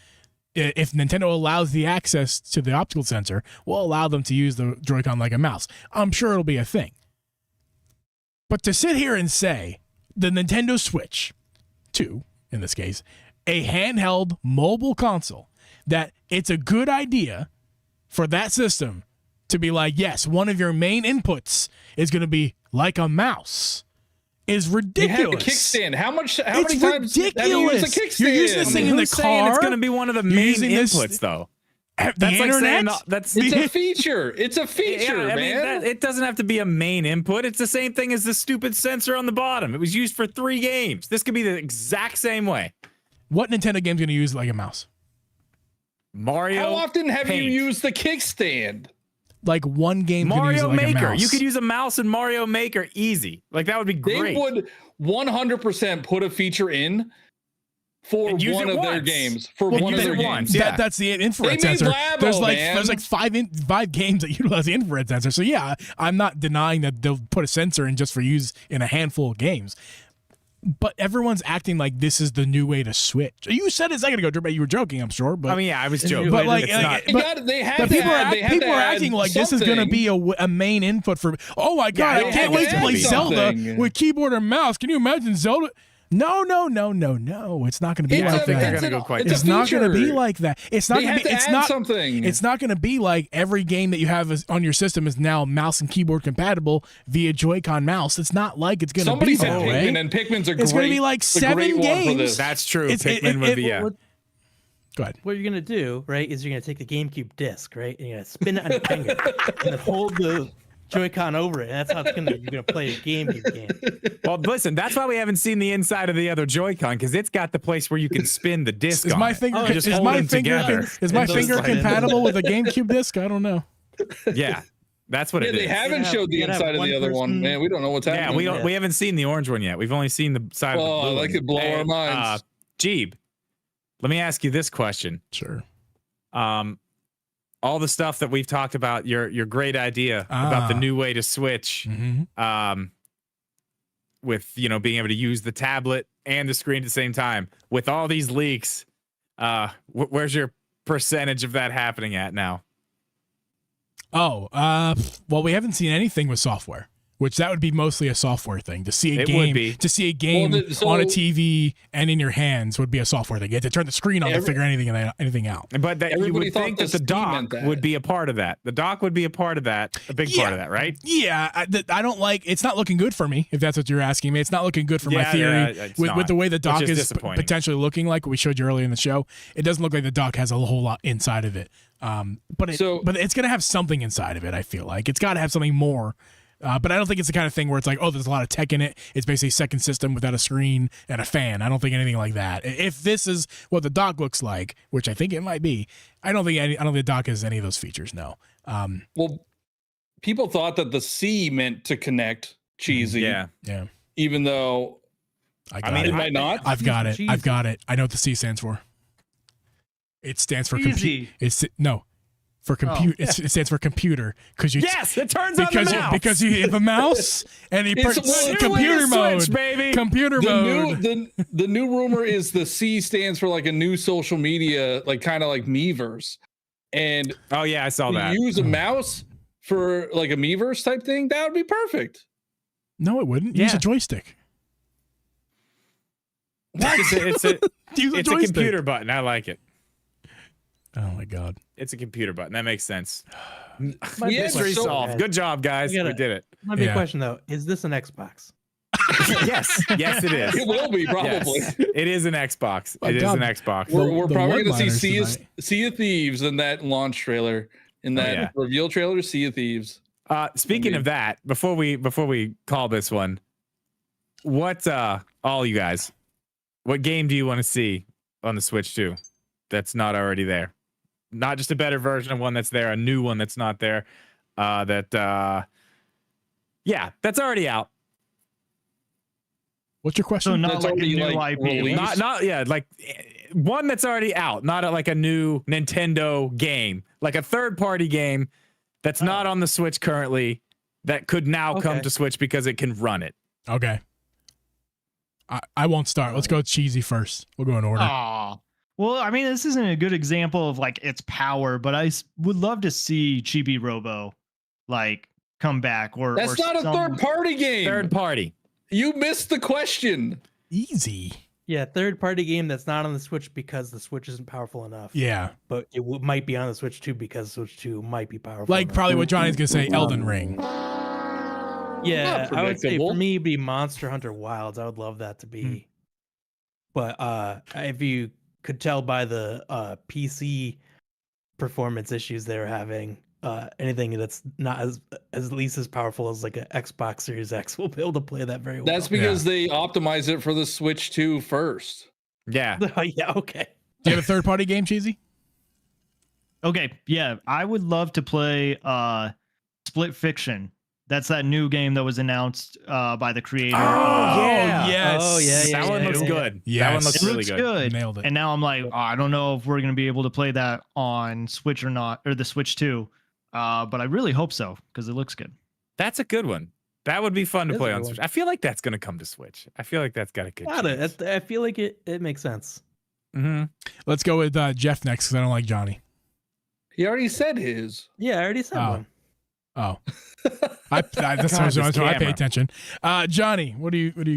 If Nintendo allows the access to the optical sensor, will allow them to use the Joy-Con like a mouse. I'm sure it'll be a thing. But to sit here and say the Nintendo Switch 2, in this case, a handheld mobile console, that it's a good idea for that system to be like, yes, one of your main inputs is going to be like a mouse, is ridiculous. You have a kickstand. How many times have you used ridiculous. a kickstand? You're using this thing in the Who's saying it's car? going to be one of the You're main using this- inputs, though? The That's like saying internet? that's It's a feature. It's a feature, yeah, I man. mean, it doesn't have to be a main input. It's the same thing as the stupid sensor on the bottom. It was used for 3 games. This could be the exact same way. What Nintendo game's going to use like a mouse? Mario. How often have Paint. you used the kickstand? Like one game gonna use it Mario like a Maker. mouse. You could use a mouse in Mario Maker easy. Like that would be They great. would 100% put a feature in for And use one it of their once. games. For Well, one of use their it games. once. That, Yeah. that's the infrared They made sensor. Labo, there's man. like five games that utilize the infrared sensor. So yeah, I'm not denying that they'll put a sensor in just for use in a handful of games. But everyone's acting like this is the new way to switch. You said it a second ago, Drew, but you were joking, I'm sure. But I mean, yeah, I was joking. But like, it's like, not. but- They have but to people add- are, they have people to are add acting like this is going to something. be a main input for. Oh my god! Yeah, I can't they wait have to to play be Zelda something. with keyboard and mouse. Can you imagine Zelda? No! It's not going to be It's like a- that. They're gonna go quite It's not going to be feature. like that. It's not They going have to be. to It's add not something. It's not going to be like every game that you have on your system is now mouse and keyboard compatible via Joy-Con mouse. It's not like it's going to Somebody be said that Pikmin, way. and Pikmin's a It's gonna great. be like it's a great 7 one for games. this. That's true. It's- Pikmin would be yeah. Go ahead. What you're gonna do, right, is you're gonna take the GameCube disc, right, and you're gonna spin it on your finger and then hold the Joy-Con over it. And that's how you're gonna play a GameCube game. Well, listen, that's why we haven't seen the inside of the other Joy-Con because it's got the place where you can spin the disc. Is on my it. finger Oh, You just is hold my them finger together. is my And those finger slide in. compatible with a GameCube disc? I don't know. Yeah, that's what Yeah, it they is. haven't have- showed the you gotta have inside of the one other one. person- Man, we don't know what's Yeah, happening. we haven't seen the orange one yet. We've only seen the side of the Oh, blue that one. could blow our minds. Jeeb, let me ask you this question. Sure. All the stuff that we've talked about, your great idea about the new way to switch, Mm-hmm. with being able to use the tablet and the screen at the same time. With all these leaks, where's your percentage of that happening at now? Oh, well, we haven't seen anything with software. which that would be mostly a software thing. To see a It would game, be. to see a game on a TV and in your hands would be a software thing. You have to turn the screen on to figure anything out. But that you Everybody would thought think the that the Steam dock meant that. would be a part of that. The dock would be a part of that, a big part of that, right? Yeah, I don't like. It's not looking good for me. If that's what you're asking me, it's not looking good for my theory. With the way the dock is potentially looking like we showed you earlier in the show, it doesn't look like the dock has a whole lot inside of it. But it's gonna have something inside of it. I feel like it's got to have something more. But I don't think it's the kind of thing where it's like, oh, there's a lot of tech in it. It's basically a second system without a screen and a fan. I don't think anything like that. If this is what the dock looks like, which I think it might be, I don't think the dock has any of those features. No. Well, people thought that the C meant to connect, cheesy. Yeah. Even though it might not. I've got it. I've got it. I know what the C stands for. It stands for Easy. For compute, it stands for computer because you. Yes, it turns on the mouse. Because you have a mouse and you computer mode, switch, baby. Computer mode. The new rumor is the C stands for like a new social media, like kind of like Miiverse. And oh yeah, I saw that. Use a mouse for like a Miiverse type thing. That would be perfect. No, it wouldn't. Use a joystick. It's a computer button. I like it. Oh my god. It's a computer button. That makes sense. Mystery solved. Good job, guys. We did it. Might be a question though. Is this an Xbox? Yes, it is. It will be probably. Yes. It is an Xbox. It is an Xbox. We're probably going to see Sea of Thieves in that launch trailer, in that reveal trailer. Sea of Thieves. Speaking of that, before we call this one, what all you guys, what game do you want to see on the Switch 2 that's not already there? Not just a better version of one that's there, a new one that's not there. That's already out. What's your question? So not like a new IP. Like one that's already out, not like a new Nintendo game, like a third-party game that's not on the Switch currently that could now come to Switch because it can run it. Okay. I won't start. Let's go cheesy first. We'll go in order. Aww. Well, I mean, this isn't a good example of like its power, but I would love to see Chibi Robo like come back. That's not a third-party game. Third party. You missed the question. Easy. Yeah, third-party game that's not on the Switch because the Switch isn't powerful enough. Yeah. But it might be on the Switch 2 because Switch 2 might be powerful like enough. Probably what Johnny's going to say, Elden Ring. Yeah, I would say for me it'd be Monster Hunter Wilds. I would love that to be. But if you could tell by the PC performance issues they're having, anything that's not as at least as powerful as like an Xbox Series X will be able to play that very well. That's because they optimize it for the Switch 2 first. Yeah. Yeah, okay. Do you have a third-party game, Cheesy? Okay, yeah. I would love to play Split Fiction. That's that new game that was announced by the creator. Yes. Oh, yeah. That one looks good. Yes. That one looks really good. Nailed it. And now I'm like, I don't know if we're going to be able to play that on Switch or not, or the Switch 2. But I really hope so because it looks good. That's a good one. That would be fun to play on Switch. I feel like that's going to come to Switch. I feel like that's got a good chance. I feel like it makes sense. Mm-hmm. Let's go with Jeff next because I don't like Johnny. He already said his. Yeah, I already said one. Oh, that's how I pay attention. Johnny, what do you do? What do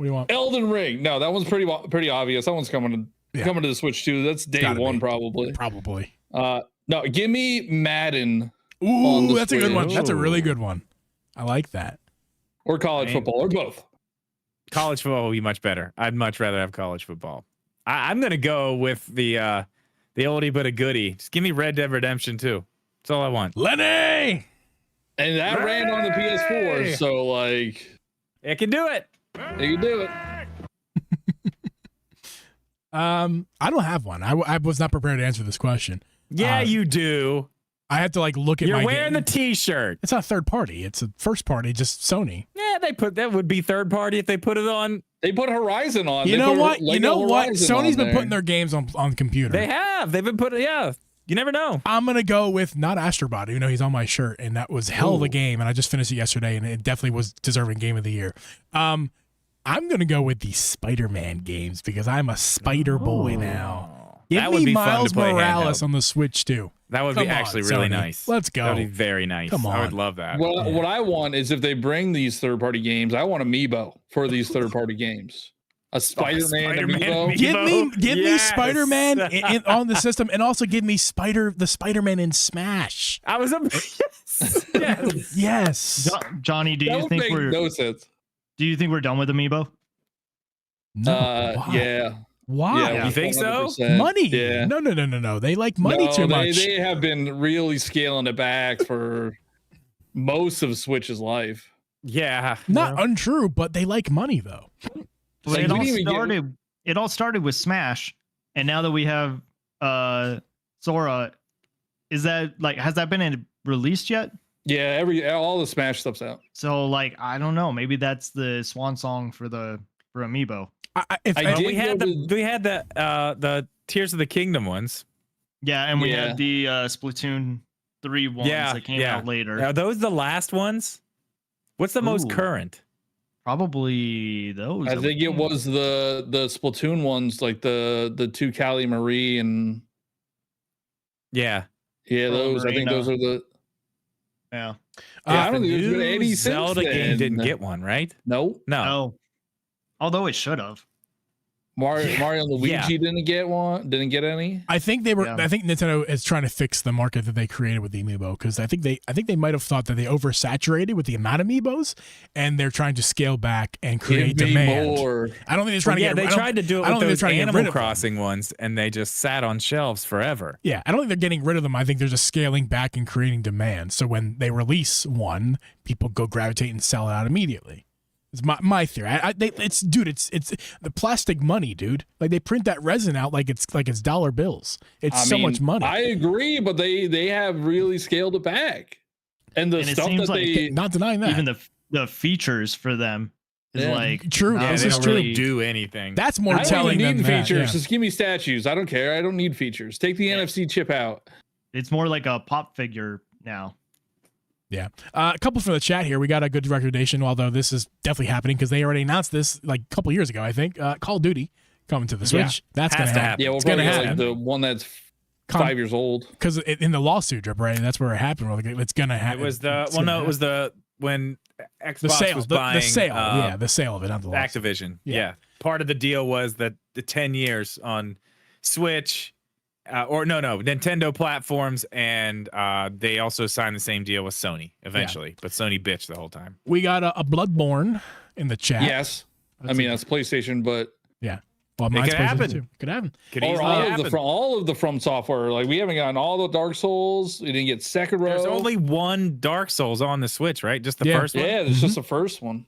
you want? Elden Ring. No, that one's pretty obvious. That one's coming to the Switch 2. That's day one probably. Probably. No, give me Madden. Ooh, that's a good one. That's a really good one. I like that. Or college football, or both. College football will be much better. I'd much rather have college football. I'm gonna go with the oldie but a goodie. Just give me Red Dead Redemption 2. That's all I want. Lenny. And that ran on the PS4, so like it can do it. You can do it. I don't have one. I was not prepared to answer this question. Yeah, you do. I had to like look at. You're wearing the T-shirt. It's not third party. It's a first party. Just Sony. Yeah, that would be third party if they put it on. They put Horizon on. You know what? Sony's been putting their games on computer. They have. They've been putting. Yeah. You never know. I'm gonna go with not Astrobot, even though he's on my shirt, and that was hell of a game, and I just finished it yesterday, and it definitely was deserving Game of the Year. I'm gonna go with the Spider-Man games because I'm a Spider boy now. Give That would me be fun to Miles play Morales handheld. on the Switch too. That would Come be on, actually really Sony. nice. Let's go. That would be very nice. Come I would on. love that. What I want is if they bring these third-party games, I want amiibo for these third-party games. A Spider-Man Spider-Man amiibo. amiibo. Give me Yes. Spider-Man on the system, and also give me the Spider-Man in Smash. I was yes. Yes. Johnny, do That you would think make we're no sense. we're done with Amiibo? No. Why? Yeah. Why? Yeah, You think so? 100%. Money. Yeah. No. They like money too much. They have been really scaling it back for most of Switch's life. Yeah. Not untrue, but they like money though. Well, Like, it we all didn't even started. It all started with Smash, and now that we have Sora, is that like has that been released yet? Yeah, all the Smash stuff's out. So like I don't know. Maybe that's the swan song for Amiibo. We had the Tears of the Kingdom ones. Yeah, and we Yeah. had the Splatoon 3 ones that came out later. Are those the last ones? What's the most Ooh. current? Probably those. I think it was the Splatoon ones, like the two Callie Marie and Yeah. those. I think Marina. those are the. Yeah. Yeah, I don't The think there's been new any since Zelda game then. didn't get one, right? Nope. No. Oh. Although it should have. Mario and Luigi Yeah. didn't get one. Didn't get any. I think they were. Yeah. I think Nintendo is trying to fix the market that they created with the amiibo because I think they might have thought that they oversaturated with the amount of amiibos, and they're trying to scale back and create Give me demand. more. I don't think they're trying to get. They I don't- tried to do I it don't with think those they're trying to get rid Animal of them. Crossing ones, and they just sat on shelves forever. Yeah, I don't think they're getting rid of them. I think they're just scaling back and creating demand. So when they release one, people go gravitate and sell it out immediately. It's my theory. It's the plastic money, dude. Like they print that resin out like it's dollar bills. It's I so mean, much money. I agree, but they have really scaled it back, and the And it stuff seems that like they Not denying that. Even the features for them is Yeah. like True. not Yeah, this they is don't true. really do anything. That's more I don't telling even than need that. features. Yeah. Just give me statues. I don't care. I don't need features. Take the NFC chip out. it's more like a pop figure now. Yeah. A couple from the chat here. We got a good recommendation, although this is definitely happening because they already announced this like a couple years ago, I think. Call of Duty coming to the Switch. That's Has going to to happen. happen. Yeah, we'll It's gonna probably get happen. like the one that's Com- 5 years old. Because in the lawsuit, Drip, right? That's where it happened. Like, it's going to happen. It was the It's gonna it was the when Xbox the sale. was The buying sale. Yeah, the sale of it, not the lawsuit. Activision. Yeah. Yeah. Part of the deal was that the 10 years on Switch Nintendo platforms, and they also signed the same deal with Sony eventually, but Sony bitched the whole time. We got a Bloodborne in the chat. Yes, I mean that's PlayStation, but Well, mine's could PlayStation happen. too. Could happen. Could or easily all happen. of the From Software. Like we haven't gotten all the Dark Souls. We didn't get Sekiro. There's only one Dark Souls on the Switch, right? Just the Yeah. first one. yeah, it's just the first one.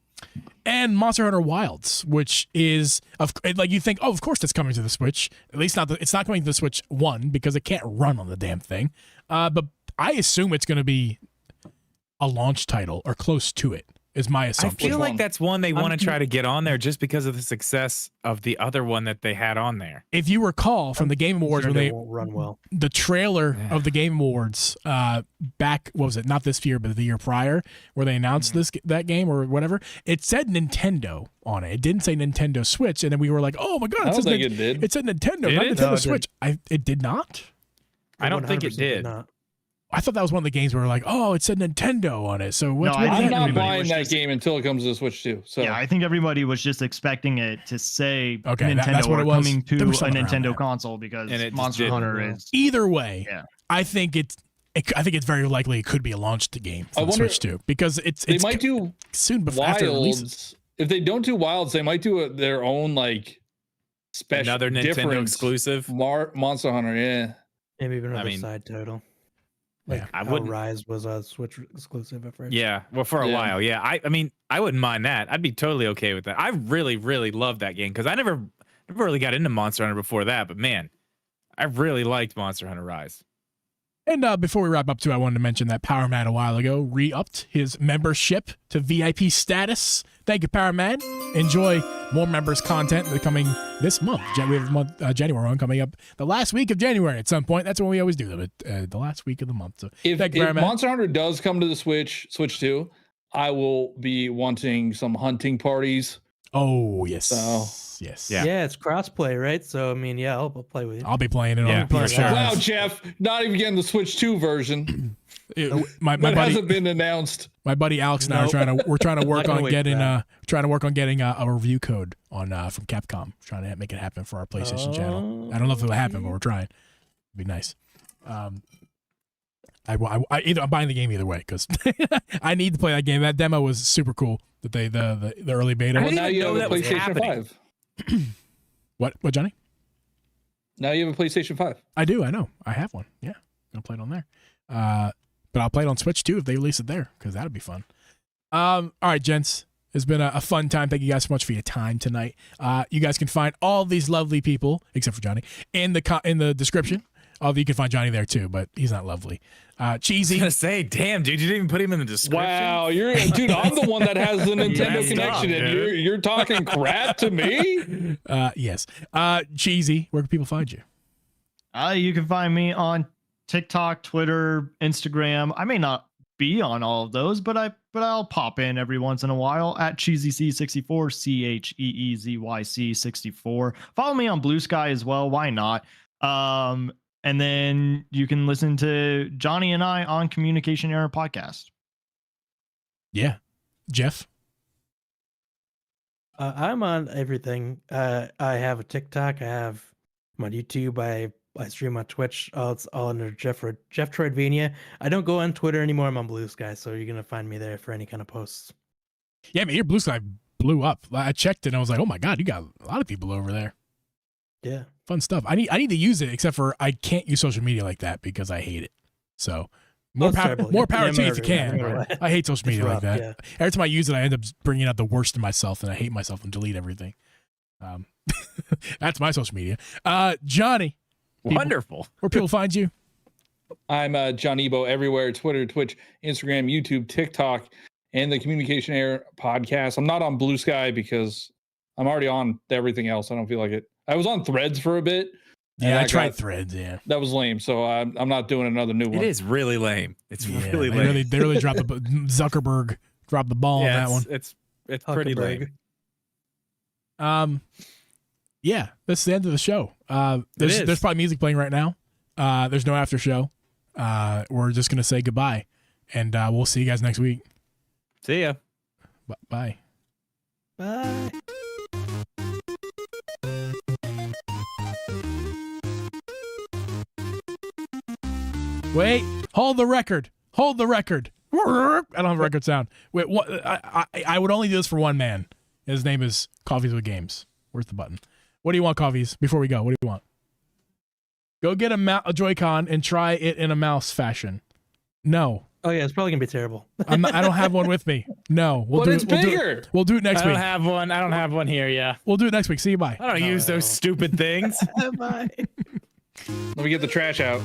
And Monster Hunter Wilds, which is like you think, oh, of course it's coming to the Switch. At least it's not coming to the Switch 1 because it can't run on the damn thing. But I assume it's going to be a launch title or close to it. Is my I assumption. feel Which like one? that's one they want to try to get on there just because of the success of the other one that they had on there. If you recall from the Game Awards when It won't run well. the trailer of the Game Awards back, what was it? Not this year, but the year prior, where they announced that game or whatever. It said Nintendo on it. It didn't say Nintendo Switch, and then we were like, "Oh my god!" I don't think it did. It said Nintendo, Did not it? Nintendo No, it Switch. It did not. I don't think it 100% did. not. I thought that was one of the games where we're like, "Oh, it said Nintendo on it." So what? No, what does I that think I'm not mean? everybody buying was that just- game until it comes to the Switch too. So Yeah, I think everybody was just expecting it to say Okay, Nintendo that's what are it was. coming to There a was something around Nintendo there. console because And it just Monster didn't. Hunter is. Either way, Yeah. I think I think it's very likely it could be a launch game for I the wonder- Switch too, because it's they might do soon before after it releases. Wilds. If they don't do Wilds, they might do their own like special Another Nintendo different exclusive. Monster Hunter. Yeah, Maybe even another mean, side title. Yeah. Like I how wouldn't- Rise was a Switch exclusive at first. Yeah, well, for a Yeah. while, yeah. I mean, I wouldn't mind that. I'd be totally okay with that. I really, really love that game because I never really got into Monster Hunter before that. But man, I really liked Monster Hunter Rise. And before we wrap up, too, I wanted to mention that Power Man a while ago re-upped his membership to VIP status. Thank you, Power Man. Enjoy more members content coming this month. We have a month, January one coming up the last week of January at some point. That's when we always do them, the last week of the month. So if, thank you, Power if Man. Monster Hunter does come to the Switch 2, I will be wanting some hunting parties. Oh, yes. So Yes. Yeah, it's crossplay, right? So I mean, yeah, I'll play with you. I'll be playing it Yeah, on for PS5. sure. Wow, Jeff, not even getting the Switch 2 version. My That buddy, hasn't been announced. my buddy Alex and I Nope. we're trying to work gonna on wait for getting that. a review code on from Capcom, trying to make it happen for our PlayStation channel. I don't know if it'll happen, but we're trying. It'd be nice. I'm buying the game either way because I need to play that game. That demo was super cool. That the early beta. I Well, didn't now even you know have a that was PlayStation happening. 5. What Johnny? Now you have a PlayStation 5. I do. I know. I have one. Yeah, I'll play it on there. But I'll play it on Switch too if they release it there because that'd be fun. All right, gents. It's been a fun time. Thank you guys so much for your time tonight. You guys can find all these lovely people, except for Johnny, in the description. Although you can find Johnny there too, but he's not lovely. Cheesy. I was gonna say, damn, dude, you didn't even put him in the description. Wow, dude. I'm the one that has the Nintendo messed connection, up, and dude. you're talking crap to me. Yes. Cheesy. Where can people find you? You can find me on TikTok, Twitter, Instagram. I may not be on all of those, but I'll pop in every once in a while at CheezyC64, CheezyC64. Follow me on Blue Sky as well. Why not? And then you can listen to Johnny and I on Communication Error Podcast. Yeah. Jeff. I'm on everything. I have a TikTok. I have I'm on YouTube. I stream on Twitch. It's all under Jeff Troidvania. I don't go on Twitter anymore. I'm on Blue Sky, so you're gonna find me there for any kind of posts. Yeah, man, your Blue Sky blew up. I checked it and I was like, oh my God, you got a lot of people over there. Yeah. Fun stuff. I need to use it, except for I can't use social media like that because I hate it. So more it's power terrible. more Yeah, power to you yeah, if you yeah, can. yeah. but I hate social It's media like rough, that. yeah. Every time I use it, I end up bringing out the worst in myself, and I hate myself and delete everything. That's my social media. Johnny, Wonderful. where people find you? I'm John Ebo everywhere: Twitter, Twitch, Instagram, YouTube, TikTok, and the Communication Error Podcast. I'm not on Blue Sky because I'm already on everything else. I don't feel like it. I was on Threads for a bit. Yeah, I tried Threads. Yeah, That was lame, so I'm not doing another new one. It is really lame. It's really they lame. really dropped Zuckerberg dropped the ball on that one. It's pretty lame. Yeah, that's the end of the show. is. There's probably music playing right now. There's no after show. We're just gonna say goodbye, and we'll see you guys next week. See ya. Bye. Bye. Wait, hold the record. Hold the record. I don't have a record sound. Wait, what? I would only do this for one man. His name is Coffees with Games. Where's the button? What do you want, Coffees? Before we go, what do you want? Go get a Joy-Con and try it in a mouse fashion. No. Oh yeah, it's probably gonna be terrible. I don't have one with me. No. But it's bigger. We'll do it next I don't week. have one. I don't have one here. Yeah. We'll do it next week. See you. Bye. I don't use those stupid things. Bye. Let me get the trash out.